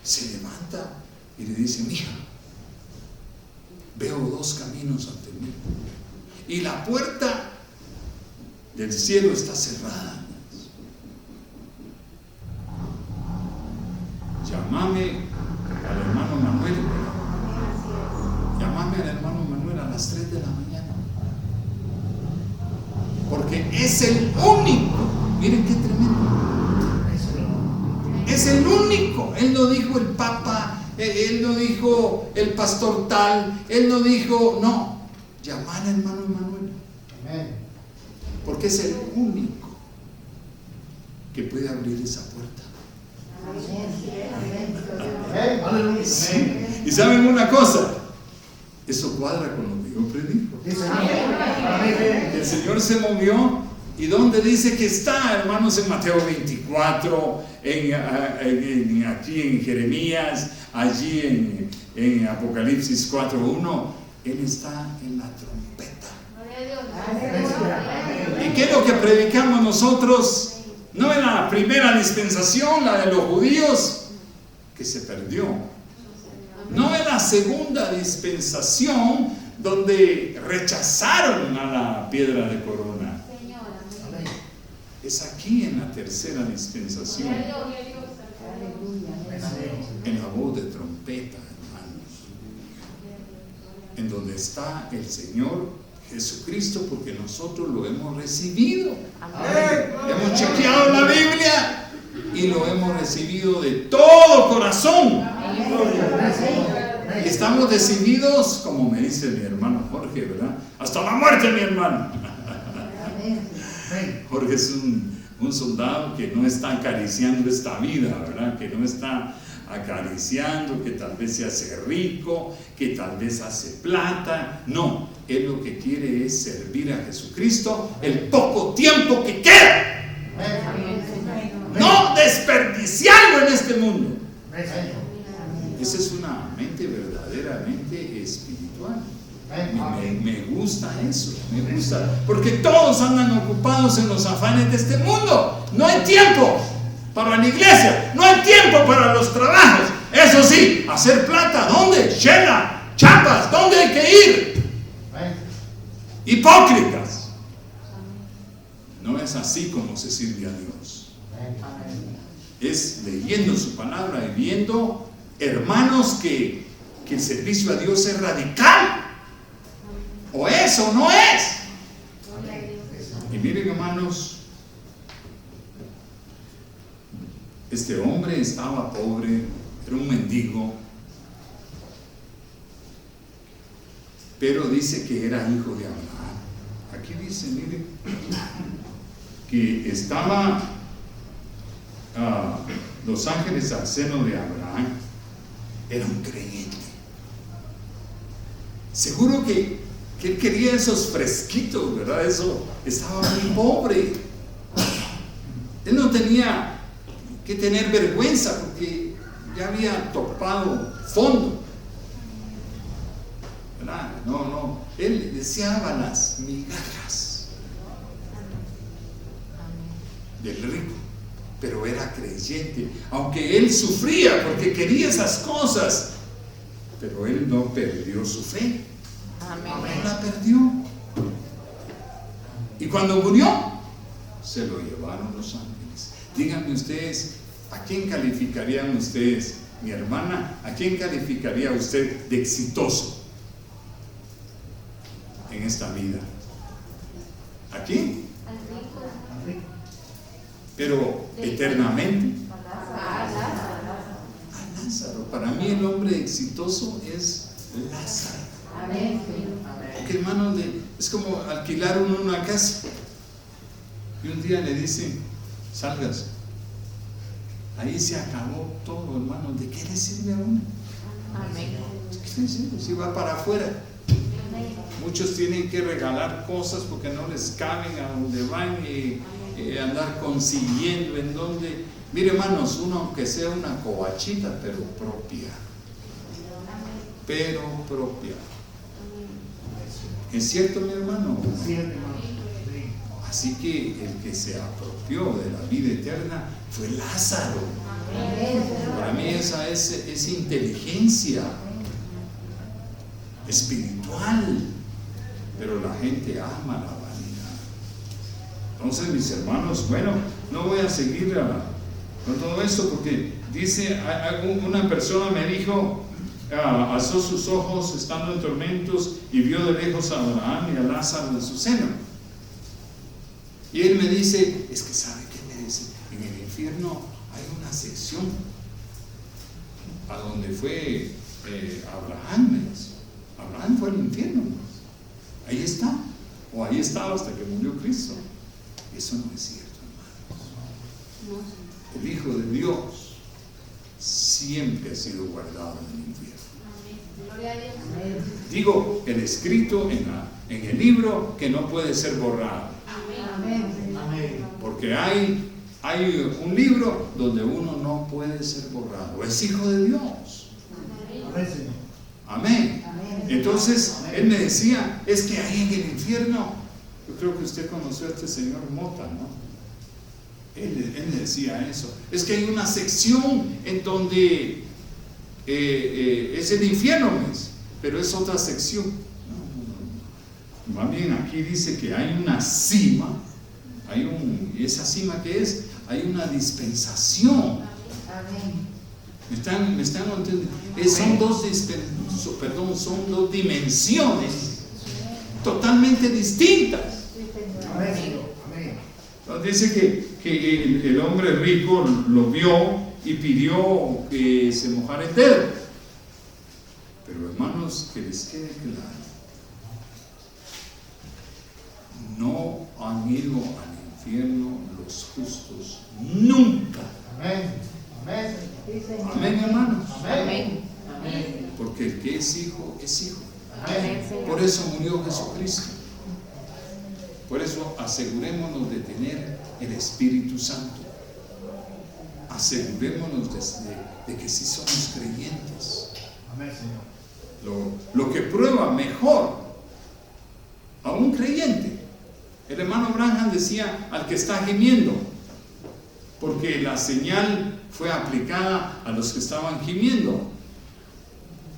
Se levanta y le dice: mija, veo 2 caminos ante mí y la puerta del cielo está cerrada. Llámame al hermano Manuel. Llámame al hermano Manuel a las 3 de la mañana, porque es el único. Miren qué tremendo. Es el único. Él no dijo el Papa, él no dijo el pastor tal, él no dijo, no. Llamar al hermano Manuel. Porque es el único que puede abrir esa puerta. Sí. Y saben una cosa, eso cuadra con lo que yo predico. El Señor se movió. ¿Y dónde dice que está, hermanos? En Mateo 24, aquí en Jeremías, allí en Apocalipsis 4:1. Él está en la trompeta. ¿Y qué es lo que predicamos nosotros? No en la primera dispensación, la de los judíos, que se perdió. No en la segunda dispensación, donde rechazaron a la piedra de corona. Es aquí en la tercera dispensación, en la voz de trompeta, hermanos, en donde está el Señor Jesucristo, porque nosotros lo hemos recibido. Hemos chequeado la Biblia y lo hemos recibido de todo corazón. Y estamos decididos, como me dice mi hermano Jorge, ¿verdad? Hasta la muerte, mi hermano. Jorge es un soldado que no está acariciando esta vida, ¿verdad? Que no está acariciando, que tal vez se hace rico, que tal vez hace plata. No, él lo que quiere es servir a Jesucristo el poco tiempo que queda. No desperdiciarlo en este mundo. Esa es una mente verdaderamente espiritual. Me gusta eso, me gusta, porque todos andan ocupados en los afanes de este mundo. No hay tiempo para la iglesia, no hay tiempo para los trabajos. Eso sí, hacer plata, ¿dónde? Shela, Chapas, ¿dónde hay que ir? Hipócritas. No es así como se sirve a Dios. Es leyendo su palabra y viendo, hermanos, que el servicio a Dios es radical. O es o no es. Y miren, hermanos, este hombre estaba pobre, era un mendigo, pero dice que era hijo de Abraham. Aquí dice, miren, que estaba los ángeles al seno de Abraham. Era un creyente. Seguro que él quería esos fresquitos, ¿verdad? Eso, estaba muy pobre. Él no tenía que tener vergüenza, porque ya había topado fondo, ¿verdad? No, él deseaba las migajas del rico, pero era creyente, aunque él sufría porque quería esas cosas, pero él no perdió su fe. No la perdió. Y cuando murió, se lo llevaron los ángeles. Díganme ustedes, ¿a quién calificarían ustedes, mi hermana? ¿A quién calificaría usted de exitoso en esta vida? ¿A quién? pero eternamente A a Lázaro. Para mí el hombre exitoso es Lázaro. Amén. Porque hermano, es como alquilar uno una casa y un día le dicen, salgas. Ahí se acabó todo, hermano. ¿De qué le sirve a uno? Amén. ¿Qué le sirve? Si va para afuera. Muchos tienen que regalar cosas porque no les caben a donde van y andar consiguiendo en donde. Mire, hermanos, uno aunque sea una covachita, pero propia. Pero propia. ¿Es cierto, mi hermano? Sí, hermano. Sí. Así que el que se apropió de la vida eterna fue Lázaro. Para mí esa es inteligencia espiritual, pero la gente ama la vanidad. Entonces, mis hermanos, bueno, no voy a seguir con todo esto porque dice, una persona me dijo, alzó sus ojos estando en tormentos y vio de lejos a Abraham y a Lázaro en su seno. Y él me dice, es que ¿sabe qué me dice? En el infierno hay una sección a donde fue Abraham, me dice. Abraham fue al infierno, ahí está, o ahí estaba hasta que murió Cristo. Eso no es cierto, hermanos. El Hijo de Dios siempre ha sido guardado en el infierno. Gloria a Dios. Digo, el escrito en el libro que no puede ser borrado, Amén. porque hay un libro donde uno no puede ser borrado. Es hijo de Dios. Amén, Señor. Amén. Entonces, él me decía, es que ahí en el infierno, yo creo que usted conoció a este señor Mota, ¿no? Él me decía eso. Es que hay una sección en donde es el infierno, pero es otra sección. No. Más bien aquí dice que hay una cima, ¿y esa cima qué es? Hay una dispensación. Amén. ¿Me están entendiendo? Son dos dimensiones totalmente distintas. Amén, Señor. Amén. Entonces dice que el hombre rico lo vio y pidió que se mojara el dedo. Pero hermanos, que les quede claro, no han ido al infierno los justos nunca. Amén. Amén. Amén, hermanos. Amén. Porque el que es hijo, es hijo. Amén. Por eso murió Jesucristo. Por eso asegurémonos de tener el Espíritu Santo. Asegurémonos de que sí somos creyentes. Amén, Señor. Lo que prueba mejor a un creyente. El hermano Branham decía al que está gimiendo, porque la señal fue aplicada a los que estaban gimiendo.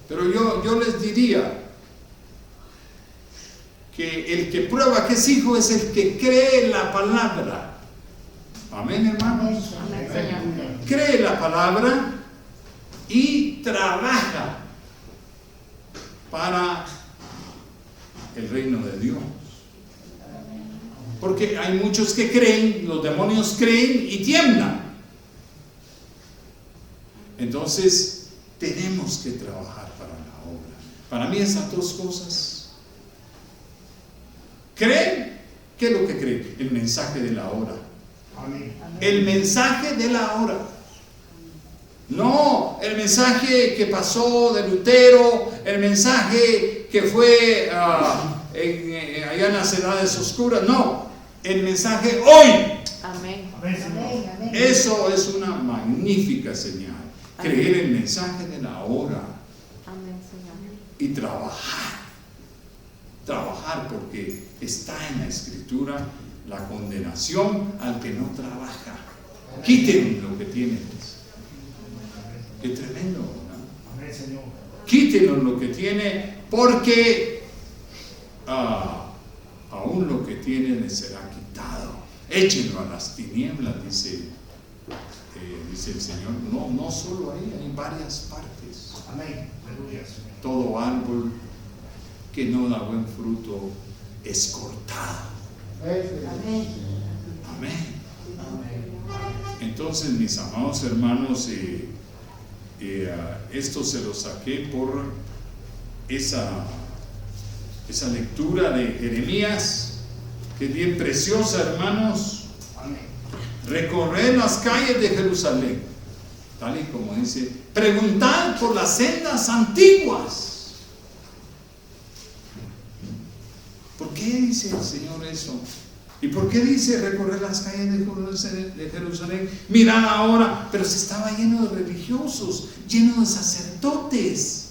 Pero yo les diría que el que prueba que es hijo es el que cree la palabra. Amén, hermanos. Amén, Señor. Cree la palabra y trabaja para el reino de Dios. Porque hay muchos que creen, los demonios creen y tiemblan. Entonces, tenemos que trabajar para la obra. Para mí esas dos cosas. ¿Creen? ¿Qué es lo que creen? El mensaje de la hora. Amén. El mensaje de la hora. No el mensaje que pasó de Lutero, el mensaje que fue allá en las edades oscuras. No, el mensaje hoy. Amén. Amén, Señor. Eso es una magnífica señal. Creer el mensaje de la hora Amén, Señor. y trabajar. Trabajar porque está en la Escritura la condenación al que no trabaja. Quiten lo que tienen. Qué tremendo, ¿no? Amén, Señor. Quítenos lo que tiene, porque aún lo que tiene les será quitado. Échenlo a las tinieblas, dice el Señor. No solo ahí, hay varias partes. Amén. Aleluya, Señor. Todo árbol que no da buen fruto es cortado. Amén. Amén. Amén. Entonces, mis amados hermanos, esto se lo saqué por esa lectura de Jeremías, que es bien preciosa, hermanos. Recorred las calles de Jerusalén, tal y como dice, preguntad por las sendas antiguas. ¿Por qué dice el Señor eso? ¿Y por qué dice recorrer las calles de Jerusalén? Mirad ahora, pero si estaba lleno de religiosos, lleno de sacerdotes.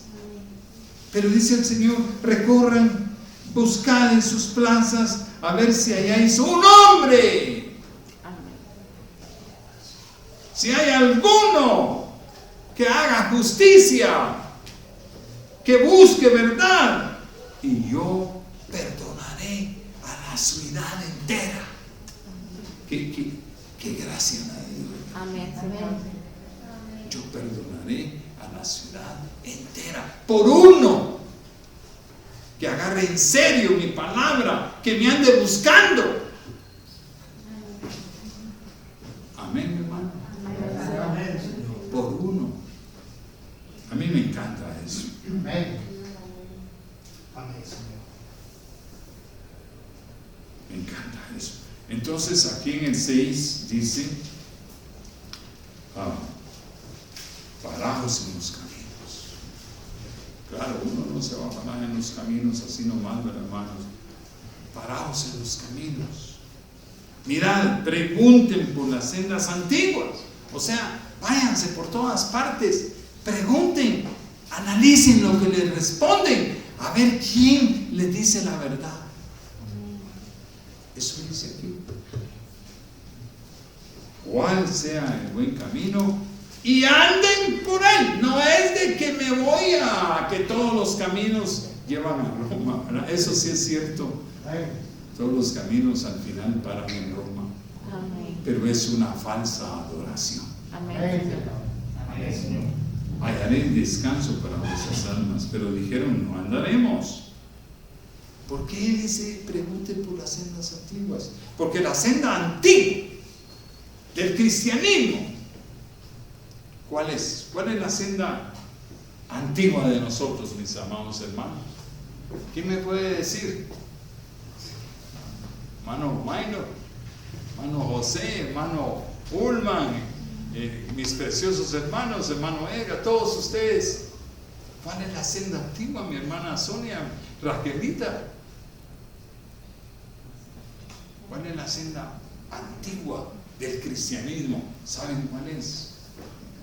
Pero dice el Señor, recorran, buscad en sus plazas a ver si halláis un hombre. Si hay alguno que haga justicia, que busque verdad, y yo perdonaré a la ciudad entera. Qué gracia, Amén, Señor. yo perdonaré a la ciudad entera por uno que agarre en serio mi palabra, que me ande buscando. Amén, hermano. Amén, Señor. Por uno. A mí me encanta eso. Amén. Amén, Señor. Me encanta eso. Entonces aquí en el 6 dice, paraos en los caminos. Claro, uno no se va a parar en los caminos así nomás, ¿verdad, hermanos? Paraos en los caminos. Mirad, pregunten por las sendas antiguas. O sea, váyanse por todas partes, pregunten, analicen lo que les responden, a ver quién les dice la verdad. Eso dice aquí. Cuál sea el buen camino y anden por él. No es de que me voy a que todos los caminos llevan a Roma, ¿verdad? Eso sí es cierto. Todos los caminos al final paran en Roma. Amén. Pero es una falsa adoración. Amén, Señor. Amén, Señor. Hallaré descanso para vuestras almas. Pero dijeron, no andaremos. ¿Por qué dice pregunten por las sendas antiguas? Porque la senda antigua del cristianismo, ¿cuál es? ¿Cuál es la senda antigua de nosotros, mis amados hermanos? ¿Quién me puede decir? Hermano Maynor, hermano José, hermano Ullman, mis preciosos hermanos, hermano Edgar, todos ustedes. ¿Cuál es la senda antigua? Mi hermana Sonia, Raquelita. ¿Cuál es la senda antigua del cristianismo? ¿Saben cuál es?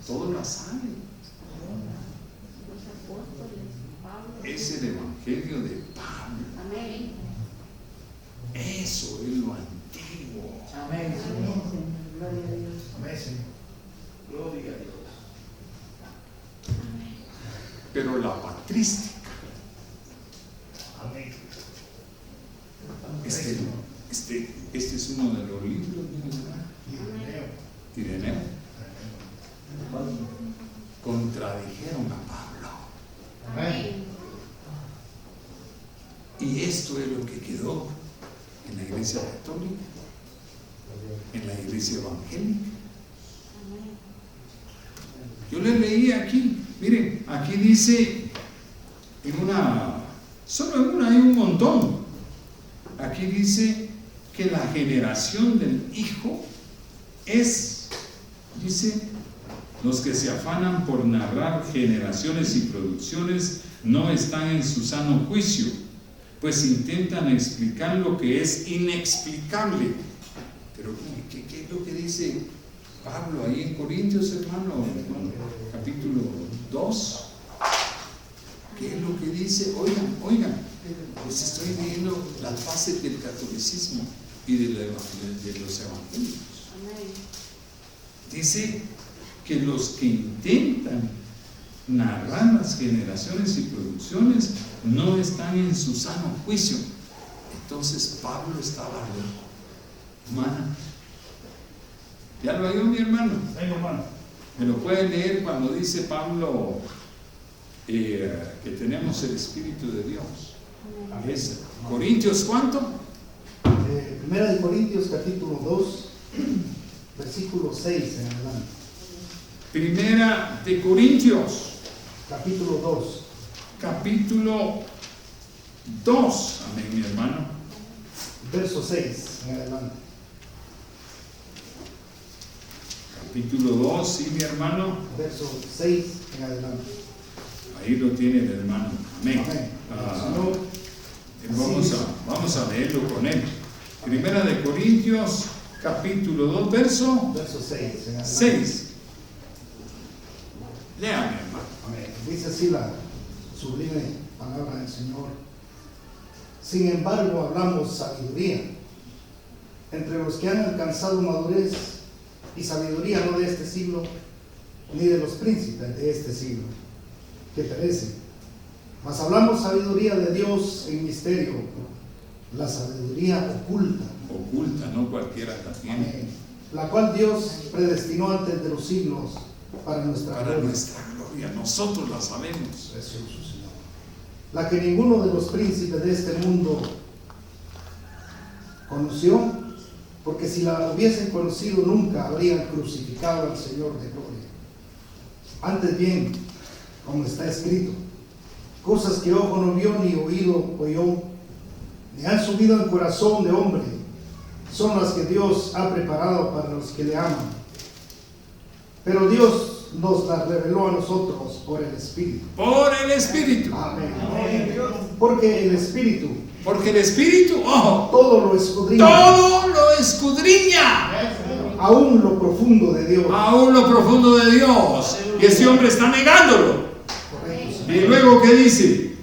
Todos la saben. Es el evangelio de Pablo. Amén. Eso es lo antiguo. Amén, Señor. Gloria a Dios. Amén, Señor. Gloria a Dios. Pero la patrística, Amén. este es uno de los libros de Ireneo. Contradijeron a Pablo. Amén. Y esto es lo que quedó en la iglesia católica, en la iglesia evangélica. Yo les leí aquí, miren, aquí dice, solo en una hay un montón. Aquí dice que la generación del Hijo es, dice, los que se afanan por narrar generaciones y producciones no están en su sano juicio, pues intentan explicar lo que es inexplicable. Pero, ¿qué es lo que dice Pablo ahí en Corintios, hermano? Capítulo 2. ¿Qué es lo que dice? Oigan, les estoy leyendo las fases del catolicismo y de los evangelios. Dice que los que intentan narrar las generaciones y producciones no están en su sano juicio. Entonces Pablo estaba loco. Hermana, ¿ya lo oyó mi hermano? Amén, hermano. Me lo puede leer cuando dice Pablo que tenemos el Espíritu de Dios. Es Corintios, ¿cuánto? Primera de Corintios, capítulo 2. versículo 6 en adelante. Primera de Corintios, Capítulo 2. capítulo 2. Amén, mi hermano. Verso 6 en adelante. Capítulo 2, sí, mi hermano. Verso 6 en adelante. Ahí lo tiene el hermano. Amén. Amén. Ah, Señor, vamos a leerlo con él. Primera de Corintios, capítulo 2, verso verso 6 en adelante. 6. Lea, mi hermano. Amén. Dice así la sublime palabra del Señor. Sin embargo, hablamos sabiduría entre los que han alcanzado madurez, y sabiduría no de este siglo, ni de los príncipes de este siglo, que perecen. Mas hablamos sabiduría de Dios en misterio, la sabiduría oculta, Oculta, no cualquiera la tiene. amén, la cual Dios predestinó antes de los siglos para nuestra Para gloria. nuestra gloria, nosotros la sabemos. Precioso Señor. La que ninguno de los príncipes de este mundo conoció, porque si la hubiesen conocido nunca habrían crucificado al Señor de gloria. Antes bien, como está escrito, cosas que ojo no vio ni oído oyó, ni han subido en corazón de hombre, son las que Dios ha preparado para los que le aman. Pero Dios nos las reveló a nosotros por el Espíritu. Por el Espíritu. Amén. Porque el Espíritu Porque el Espíritu, ojo, todo lo escudriña, todo lo escudriña. aún lo profundo de Dios. Aún lo profundo de Dios. Y ese hombre está negándolo. Correcto, Y Señor. luego, ¿qué dice?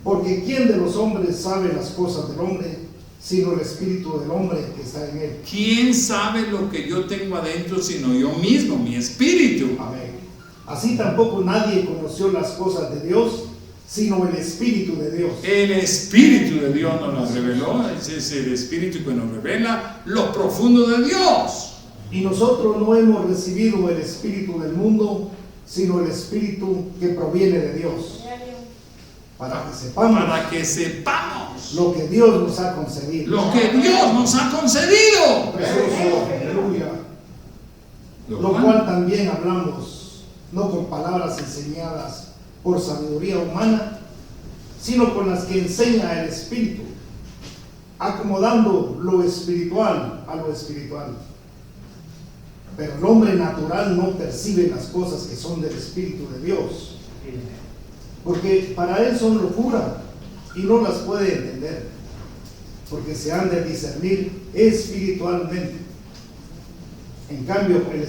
Porque ¿quién de los hombres sabe las cosas del hombre, sino el Espíritu del hombre que está en él? ¿Quién sabe lo que yo tengo adentro sino yo mismo, mi espíritu? Amén. Así tampoco nadie conoció las cosas de Dios, sino el Espíritu de Dios. El Espíritu de Dios nos las reveló. Ese es el Espíritu que nos revela lo profundo de Dios. Y nosotros no hemos recibido el Espíritu del mundo, sino el Espíritu que proviene de Dios, para que sepamos lo que Dios nos ha concedido. Lo que Dios nos ha concedido. Precioso, aleluya. Lo cual también hablamos, no con palabras enseñadas por sabiduría humana, sino con las que enseña el Espíritu, acomodando lo espiritual a lo espiritual. Pero el hombre natural no percibe las cosas que son del Espíritu de Dios, porque para él son locura y no las puede entender, porque se han de discernir espiritualmente. En cambio, el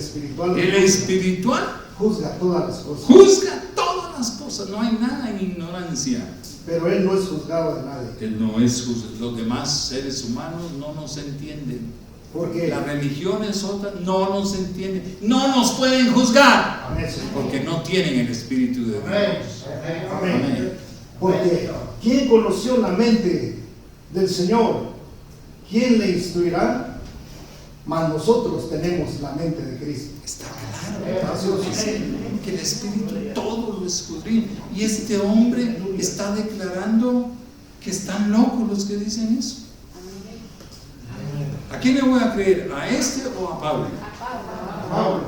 espiritual juzga todas las cosas. Juzga todas las cosas. No hay nada en ignorancia. Pero él no es juzgado de nadie. Él no es juzgado. Los demás seres humanos no nos entienden. Porque Las religiones otras no nos entienden. No nos pueden juzgar. amén, Señor. Porque no tienen el Espíritu de Dios. Amén. Porque ¿quién conoció la mente del Señor? ¿Quién le instruirá? Mas nosotros tenemos la mente de Cristo. Está claro. Dice que el Espíritu todo lo escudriña. Y este hombre está declarando que están locos los que dicen eso. ¿A quién le voy a creer? ¿A este o a Pablo? Pablo.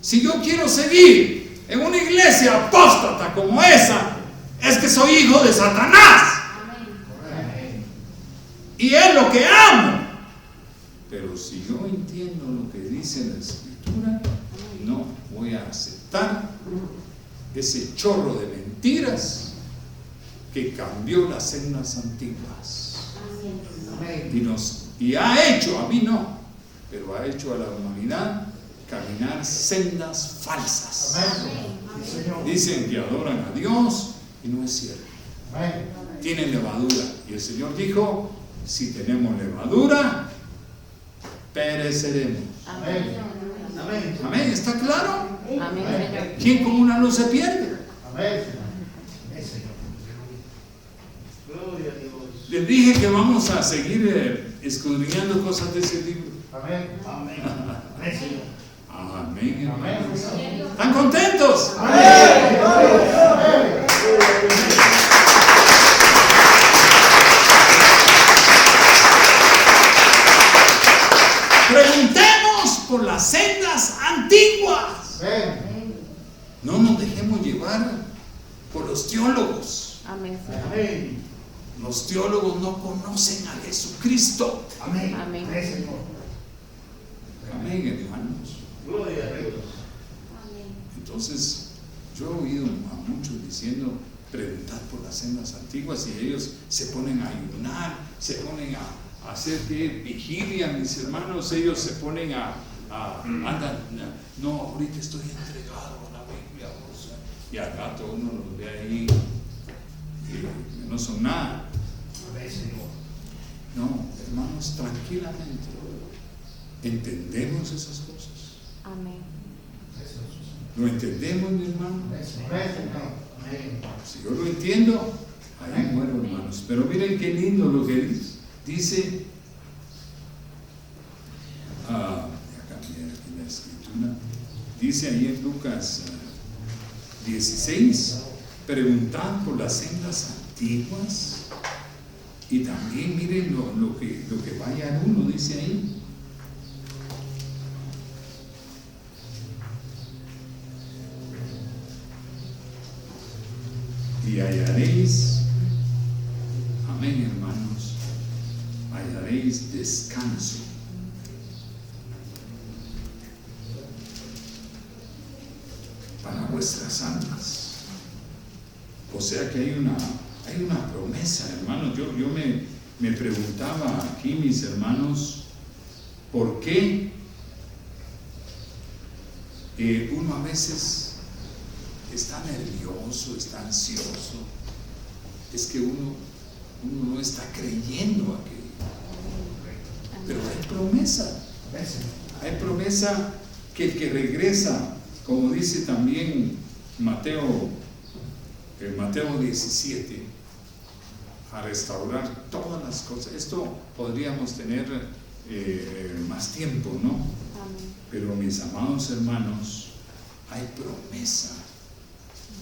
Si yo quiero seguir en una iglesia apóstata como esa, es que soy hijo de Satanás. Y es lo que amo. Pero si yo entiendo lo que dice la Escritura, no voy a aceptar ese chorro de mentiras que cambió las sendas antiguas. Y ha hecho, a mí no, pero ha hecho a la humanidad caminar sendas falsas. Sí, Señor. Dicen que adoran a Dios y no es cierto. Tienen levadura. Y el Señor dijo, si tenemos levadura, pereceremos. Amén. Amén, ¿está claro? Amén, Señor. ¿Quién con una luz se pierde? Amén, Señor. Gloria a Dios. Les dije que vamos a seguir escudriñando cosas de ese libro. Amén. Amén. Amén, Señor. Amén, hermanos. Amén. ¿Están contentos? Preguntemos las sendas antiguas. Amén. No nos dejemos llevar por los teólogos. Amén, Señor. Amén. Los teólogos no conocen a Jesucristo. Amén. Amén. Amén, Señor. Amén, hermanos. Gloria a Dios. Entonces, yo he oído a muchos diciendo, preguntar por las sendas antiguas, y ellos se ponen a ayunar, se ponen a hacer vigilia, mis hermanos, ellos se ponen andan, no, ahorita estoy entregado a la Biblia, o sea, y al rato uno los ve ahí, que no son nada. Amén, Señor. No, hermanos, tranquilamente, entendemos esas cosas. Amén. ¿Lo entendemos, mi hermano? Amén, Señor. Amén. Si yo lo entiendo, ahí muero, hermanos. Pero miren qué lindo lo que dice. Ya cambié aquí la escritura. Dice ahí en Lucas 16, preguntad por las sendas antiguas. Y también miren lo que vaya uno, dice ahí. Y hallaréis, amén, hermanos, hallaréis descanso. Para vuestras almas. O sea que hay una promesa, hermanos. Yo me preguntaba aquí, mis hermanos, ¿por qué uno a veces está nervioso, está ansioso? Es que uno no está creyendo aquello. Pero hay promesa. Amén, Señor. Hay promesa que el que regresa, como dice también Mateo 17, a restaurar todas las cosas. Esto podríamos tener más tiempo, ¿no? Amén. Pero mis amados hermanos, hay promesa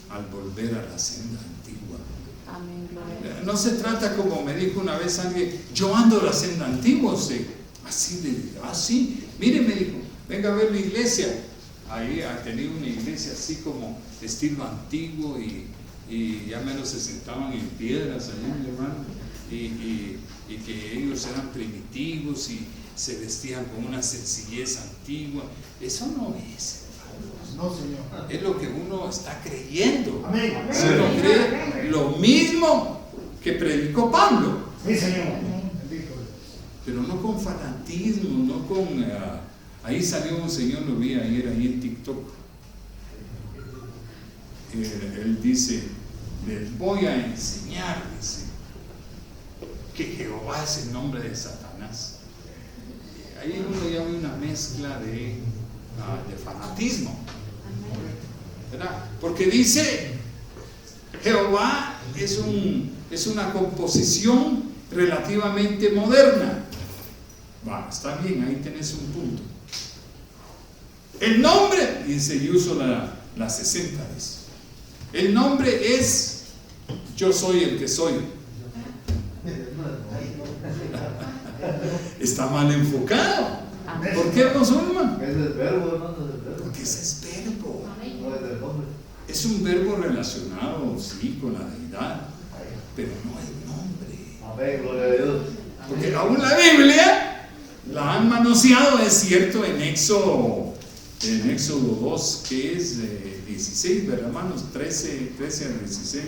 al volver a la senda antigua. Amén, gloria a Dios. No se trata como me dijo una vez alguien, yo ando la senda antigua, así, mire, me dijo, venga a ver la iglesia. Ahí ha tenido una iglesia así como estilo antiguo y ya menos se sentaban en piedras allá, mi hermano, y que ellos eran primitivos y se vestían con una sencillez antigua. Eso no es, hermanos. No, Señor. Es lo que uno está creyendo. Amén. Si uno cree lo mismo que predicó Pablo, Sí, Señor. Bendito. pero no con fanatismo, no con... ahí salió un señor, lo vi ayer ahí en TikTok. Él dice, les voy a enseñar, dice, que Jehová es el nombre de Satanás. Ahí uno ya ve una mezcla de fanatismo, ¿verdad? Porque dice, Jehová es una composición relativamente moderna. Va, está bien, ahí tenés un punto. El nombre, dice, y uso la 60, dice. El nombre es yo soy el que soy. Está mal enfocado. ¿Por qué, hermano? Es el verbo, hermano, es el verbo. Porque ese es verbo. No es del nombre. Es un verbo relacionado, sí, con la deidad, pero no el nombre. Amén, gloria a Dios. Porque aún la Biblia la han manoseado, es cierto, en Éxodo 2, que es 16, ¿verdad, hermanos? 13 al 16,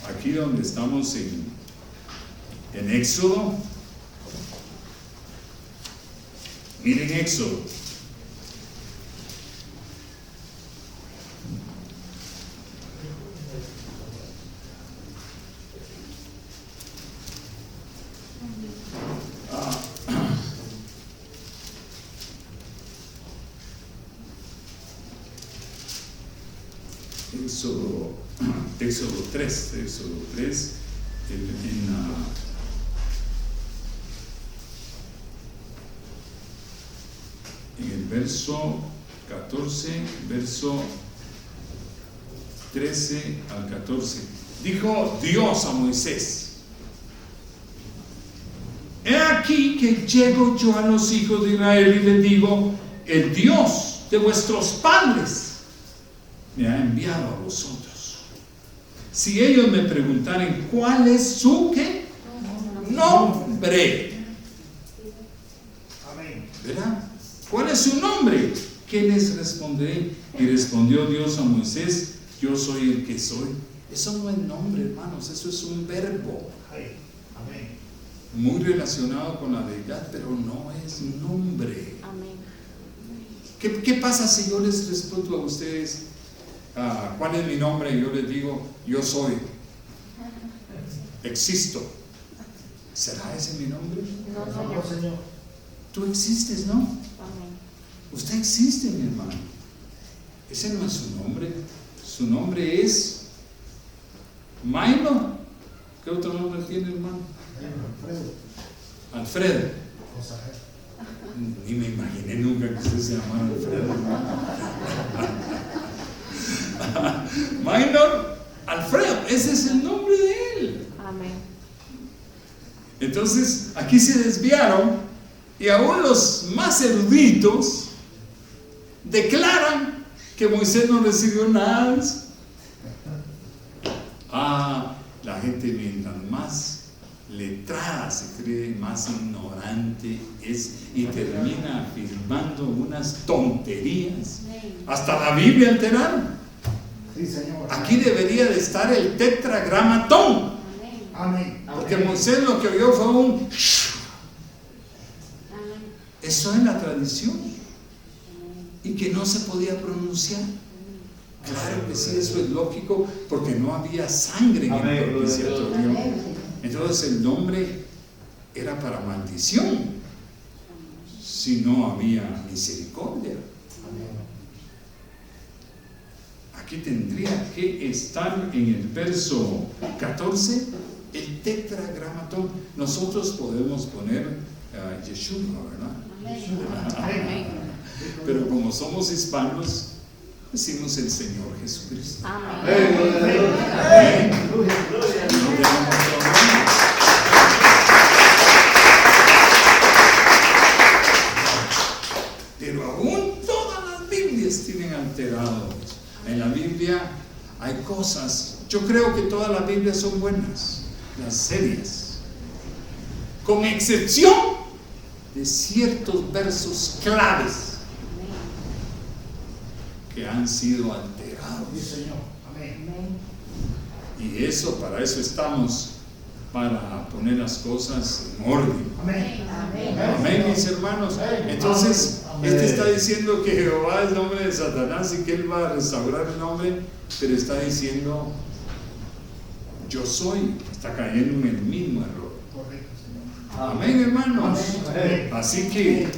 aquí donde estamos en Éxodo. Miren Éxodo. Éxodo 3, en el verso 14, verso 13 al 14. Dijo Dios a Moisés: he aquí que llego yo a los hijos de Israel y les digo, el Dios de vuestros padres me ha enviado a vosotros. Si ellos me preguntaren cuál es su ¿qué? Nombre. Amén. ¿Verdad? ¿Cuál es su nombre? ¿Qué les responderé? Y respondió Dios a Moisés: yo soy el que soy. Eso no es nombre, hermanos, eso es un verbo. Amén. Muy relacionado con la deidad, pero no es nombre. Amén. ¿Qué pasa si yo les respondo a ustedes cuál es mi nombre? Y yo les digo: yo soy, existo. ¿Será ese mi nombre? No, No, Señor. Señor. Tú existes, ¿no? Amén. Usted existe, mi hermano. Ese no es su nombre. Su nombre es Milo. ¿Qué otro nombre tiene, hermano? Alfredo. Ni me imaginé nunca que usted se llamara Alfredo. Minor Alfredo, ese es el nombre de él. Amén. Entonces, aquí se desviaron y aún los más eruditos declaran que Moisés no recibió nada de eso. La gente mientras más letrada se cree, más ignorante es y termina afirmando unas tonterías. Hasta la Biblia alteraron. Sí, Señor. Aquí debería de estar el tetragramatón, Amén. porque Moisés lo que oyó fue un Amén. eso es la tradición y que no se podía pronunciar. Claro que sí, eso es lógico, porque no había sangre en el propiciatorio. Entonces el nombre era para maldición si no había misericordia. Aquí tendría que estar en el verso 14 el tetragramatón. Nosotros podemos poner Yeshua, ¿verdad? Amén. Pero como somos hispanos, decimos el Señor Jesucristo. Amén. Amén. No tenemos problema. Pero aún todas las Biblias tienen alterado eso. En la Biblia hay cosas, yo creo que todas las Biblias son buenas, las serias, con excepción de ciertos versos claves que han sido alterados. Sí, Señor. Amén. Y eso, para eso estamos, para poner las cosas en orden. Amén. Amén, mis hermanos. Entonces, este está diciendo que Jehová es nombre de Satanás y que él va a restaurar el nombre, pero está diciendo yo soy. Está cayendo en el mismo error. Correcto, Señor. Amén, hermanos. Amén. Así que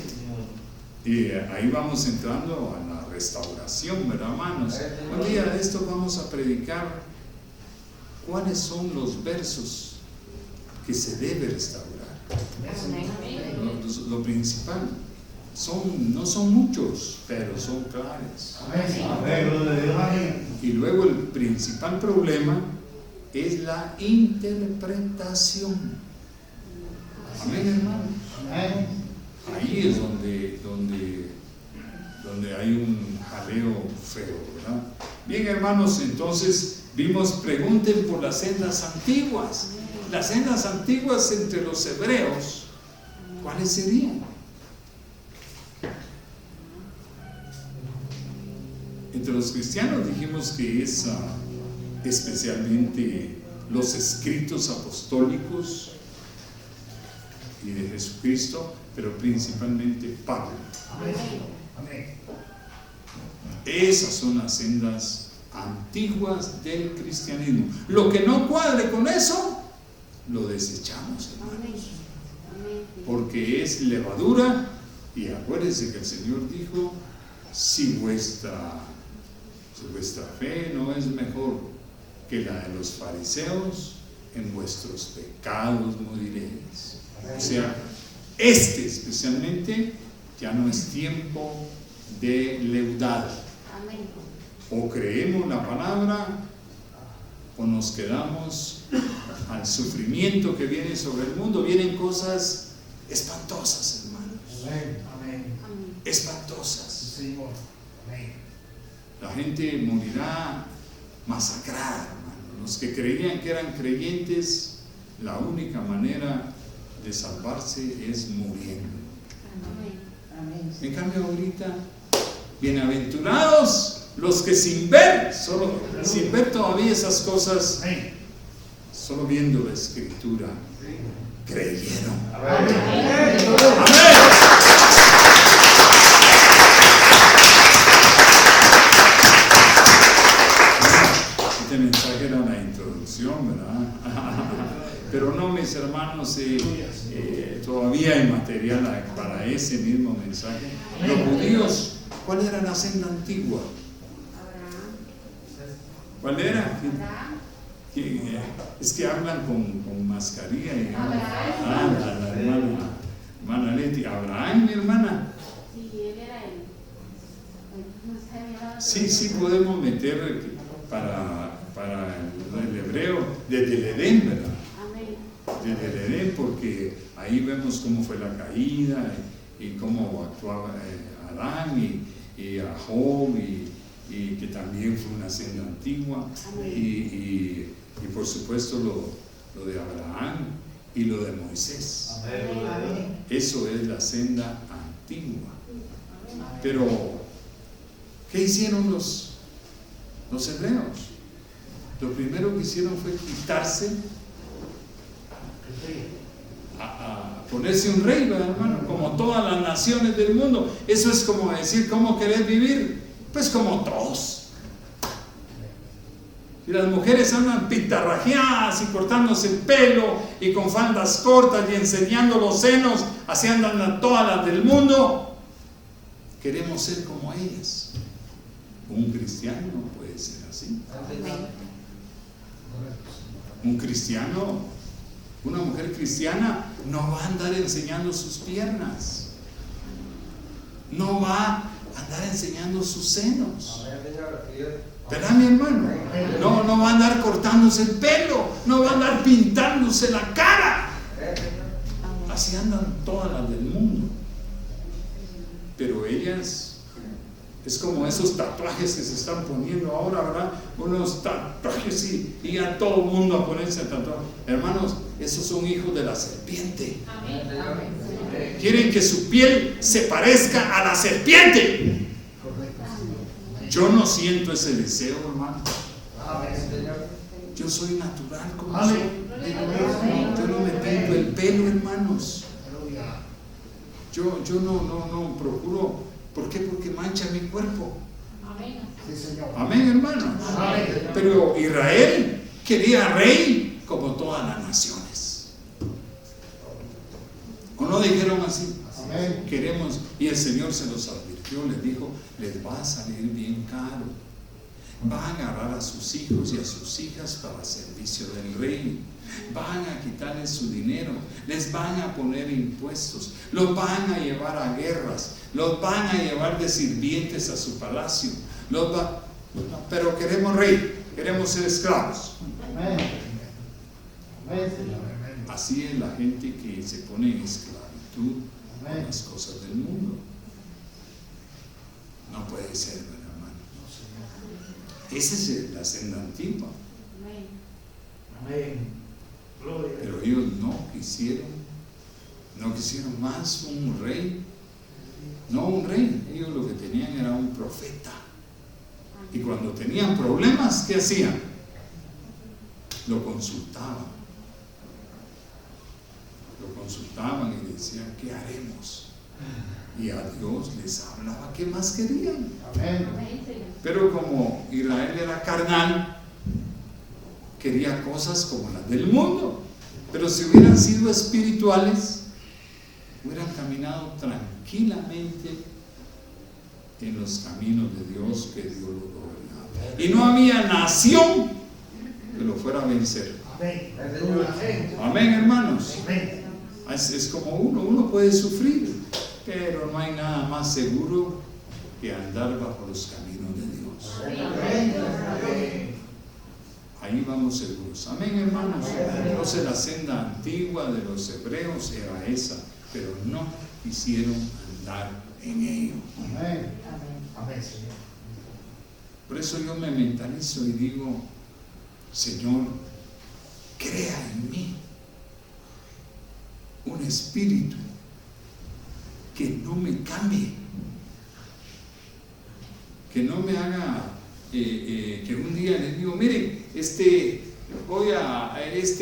ahí vamos entrando a la restauración, ¿verdad, hermanos? Un día de esto vamos a predicar cuáles son los versos que se debe restaurar. Lo principal no son muchos, pero son claves. Amén. Y luego el principal problema es la interpretación. Amén, hermanos. Amén. Ahí es donde hay un jaleo feo, ¿verdad? Bien, hermanos, entonces vimos, pregunten por las sendas antiguas. Las sendas antiguas entre los hebreos, ¿cuáles serían? Entre los cristianos dijimos que es especialmente los escritos apostólicos y de Jesucristo, pero principalmente Pablo. Amén. Esas son las sendas antiguas del cristianismo. Lo que no cuadre con eso, lo desechamos, hermanos, porque es levadura. Y acuérdense que el Señor dijo: si vuestra fe no es mejor que la de los fariseos, en vuestros pecados moriréis. O sea, especialmente ya no es tiempo de leudad. O creemos la palabra o nos quedamos al sufrimiento que viene sobre el mundo. Vienen cosas espantosas, hermanos. Amén. espantosas. Señor. Amén. La gente morirá masacrada, hermano. Los que creían que eran creyentes, la única manera de salvarse es muriendo. En cambio ahorita, bienaventurados los que sin ver todavía esas cosas, Amén. solo viendo la escritura, creyeron. Amén. Este mensaje era una introducción, ¿verdad? Pero no, mis hermanos, todavía hay material para ese mismo mensaje. Los judíos, ¿cuál era la senda antigua? ¿Cuál era? Es que hablan con mascarilla y la hermana Leti. Abraham, mi hermana. Sí, podemos meter para el hebreo desde el Edén, ¿verdad? Desde el Edén, porque ahí vemos cómo fue la caída y cómo actuaba Adán y a Job y que también fue una senda antigua y por supuesto lo de Abraham y lo de Moisés. Eso es la senda antigua. Pero ¿qué hicieron los hebreos? Lo primero que hicieron fue quitarse, a ponerse un rey, ¿verdad, hermano? Como todas las naciones del mundo. Eso es como decir, ¿cómo querés vivir? Pues como todos. Y las mujeres andan pintarrajeadas y cortándose el pelo y con faldas cortas y enseñando los senos, así andan todas las del mundo. Queremos ser como ellas. Un cristiano no puede ser así. Un cristiano, una mujer cristiana no va a andar enseñando sus piernas, no va a andar enseñando sus senos, ¿verdad, mi hermano? No va a andar cortándose el pelo, no va a andar pintándose la cara. Así andan todas las del mundo. Pero ellas, es como esos tatuajes que se están poniendo ahora, ¿verdad? Unos tatuajes y ya todo el mundo a ponerse tatuajes. Hermanos, esos son hijos de la serpiente. Quieren que su piel se parezca a la serpiente. Yo no siento ese deseo, hermano. Yo soy natural como soy. Yo no me pinto el pelo, hermanos. Yo no procuro. ¿Por qué? Porque mancha mi cuerpo. Amén, hermanos. Pero Israel quería rey como todas las naciones. ¿O no dijeron así? Queremos, y el Señor se los advirtió, les dijo, les va a salir bien caro. Van a agarrar a sus hijos y a sus hijas para servicio del rey. Van a quitarles su dinero, les van a poner impuestos, los van a llevar a guerras, los van a llevar de sirvientes a su palacio. Pero queremos rey, queremos ser esclavos. Así es la gente que se pone en esclavitud con las cosas del mundo. No puede ser, hermano. Esa es la senda antigua. Pero ellos no quisieron más un rey. No un rey, ellos lo que tenían era un profeta. Y cuando tenían problemas, ¿qué hacían? Lo consultaban y decían, ¿qué haremos? Y a Dios les hablaba, ¿qué más querían? Pero como Israel era carnal, quería cosas como las del mundo. Pero si hubieran sido espirituales, hubieran caminado tranquilamente en los caminos de Dios que Dios lo gobernaba. Y no había nación que lo fuera a vencer. Amén, hermanos. Es como uno puede sufrir, pero no hay nada más seguro que andar bajo los caminos de Dios. Ahí vamos seguros. Amén, hermanos. Entonces la senda antigua de los hebreos era esa, pero no quisieron andar en ello. Amén. Amén, Señor. Por eso yo me mentalizo y digo, Señor, crea en mí un espíritu que no me cambie, que no me haga, que un día les digo, miren, este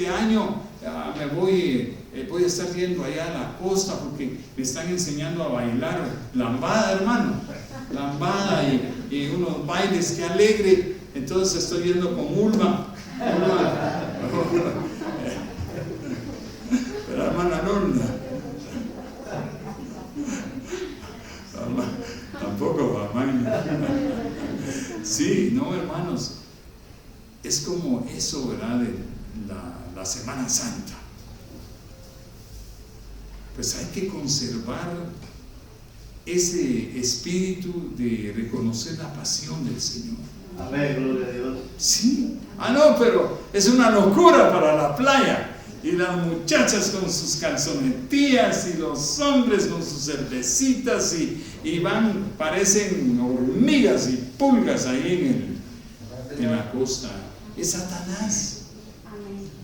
año me voy a estar yendo allá a la costa porque me están enseñando a bailar lambada, hermano, lambada y unos bailes, que alegre. Entonces estoy yendo con Ulma. La hermana Norma. Tampoco, mamá. Sí, no, hermanos. Es como eso, ¿verdad? De la Semana Santa. Pues hay que conservar ese espíritu de reconocer la pasión del Señor. Amén, gloria a Dios. Sí. No, pero es una locura para la playa. Y las muchachas con sus calzonetías y los hombres con sus cervecitas y van, parecen hormigas y pulgas ahí en la costa. Es Satanás.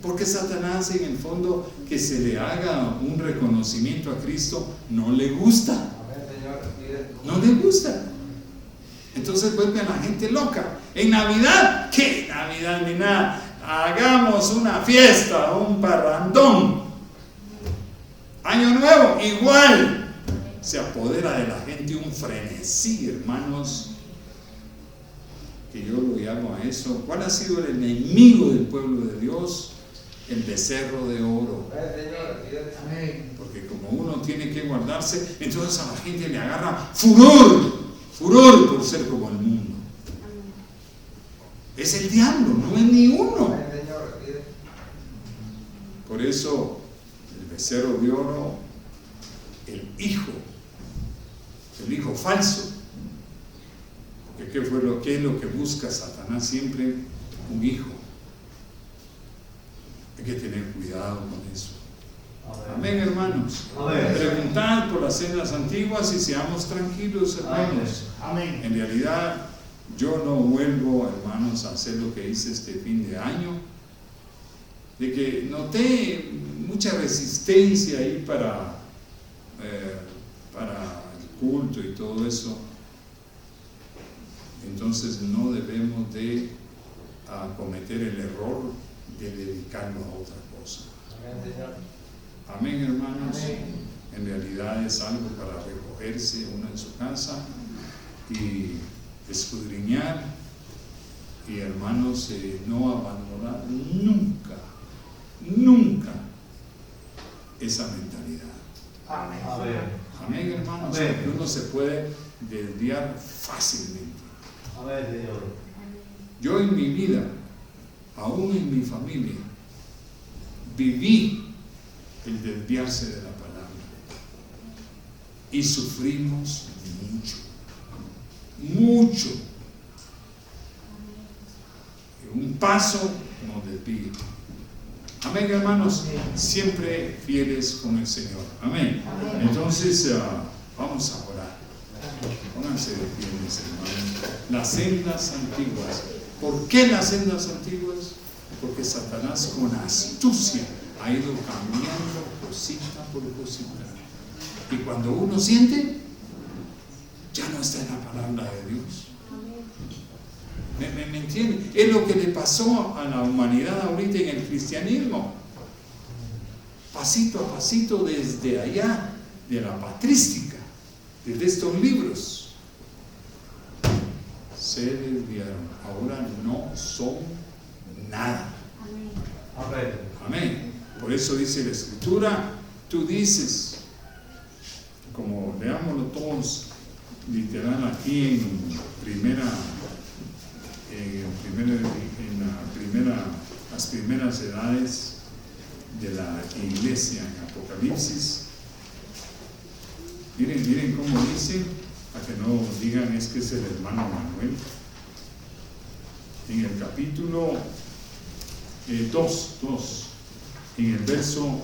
Porque Satanás, en el fondo, que se le haga un reconocimiento a Cristo no le gusta. No le gusta. Entonces vuelve a la gente loca. En Navidad, ¿qué Navidad ni nada? Hagamos una fiesta, un parrandón. Año Nuevo, igual. Se apodera de la gente un frenesí, hermanos, que yo lo llamo a eso. ¿Cuál ha sido el enemigo del pueblo de Dios? El becerro de oro. Porque como uno tiene que guardarse, entonces a la gente le agarra furor por ser como el mundo. Es el diablo, no es ni uno. Por eso el becerro de oro, el hijo falso. Porque ¿qué es lo que busca Satanás siempre? Un hijo. Hay que tener cuidado con eso. Amén, hermanos. Amén. Preguntad por las sendas antiguas y seamos tranquilos, hermanos. Amén. En realidad, yo no vuelvo, hermanos, a hacer lo que hice este fin de año, de que noté mucha resistencia ahí para el culto y todo eso. Entonces no debemos de cometer el error de dedicarnos a otra cosa. Amén, hermanos. En realidad es algo para recogerse uno en su casa y escudriñar y, hermanos, no abandonar nunca esa mentalidad. Amén, hermanos. Amén. Porque uno se puede desviar fácilmente. Amén, Señor. Yo en mi vida, aún en mi familia, viví el desviarse de la palabra y sufrimos mucho. Un paso nos desvía. Amén, hermanos. Siempre fieles con el Señor. Amén. Entonces vamos a orar. Pónganse de pie, mis hermanos. Las sendas antiguas. ¿Por qué las sendas antiguas? Porque Satanás con astucia ha ido cambiando cosita por cosita. Y cuando uno siente, ya no está en la palabra de Dios. ¿Me entienden? Es lo que le pasó a la humanidad ahorita en el cristianismo. Pasito a pasito, desde allá, de la patrística, desde estos libros, se desviaron. Ahora no son nada. Amén. Por eso dice la Escritura, tú dices, como leámoslo todos literal aquí las primeras edades de la iglesia en Apocalipsis. Miren cómo dice, para que no digan es que es el hermano Manuel. En el capítulo 2, en el verso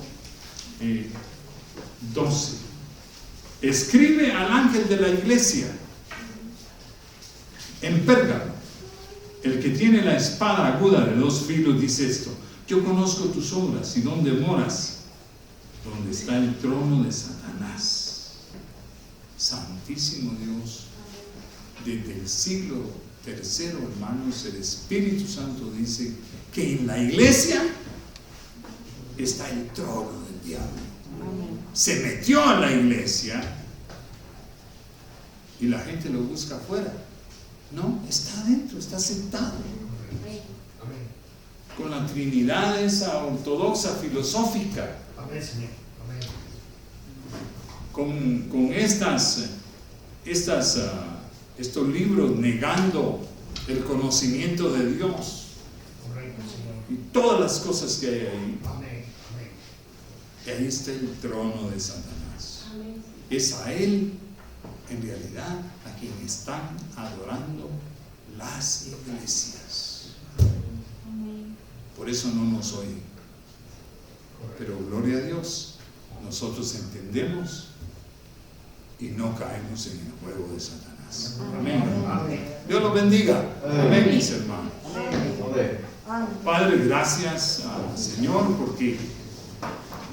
12. escribe al ángel de la iglesia en Pérgamo, el que tiene la espada aguda de 2 filos, dice esto: yo conozco tus obras y dónde moras, donde está el trono de Satanás. Santísimo Dios, desde el siglo III, hermanos, el Espíritu Santo dice que en la iglesia está el trono del diablo. Se metió a la iglesia y la gente lo busca afuera. No, está adentro, está sentado con la Trinidad esa ortodoxa filosófica, Amén, Señor. Amén. con estos libros negando el conocimiento de Dios Correcto, Señor. y todas las cosas que hay ahí. Amén. Amén. Y ahí está el trono de Satanás. Es a él, en realidad, a quien están adorando las iglesias. Por eso no nos oyen. Pero gloria a Dios, nosotros entendemos y no caemos en el juego de Satanás. Amén. Dios los bendiga. Amén, mis hermanos. Padre, gracias al Señor, porque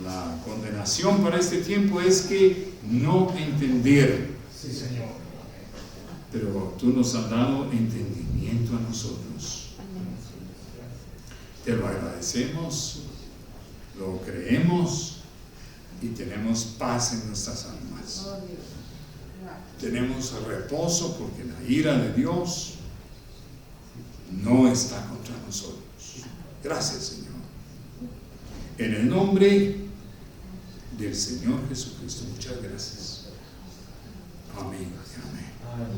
la condenación para este tiempo es que no entendieron. Sí, Señor. Pero tú nos has dado entendimiento a nosotros. Te lo agradecemos, lo creemos y tenemos paz en nuestras almas. Tenemos reposo porque la ira de Dios no está contra nosotros. Gracias, Señor. En el nombre del Señor Jesucristo, muchas gracias. Amén. Amén.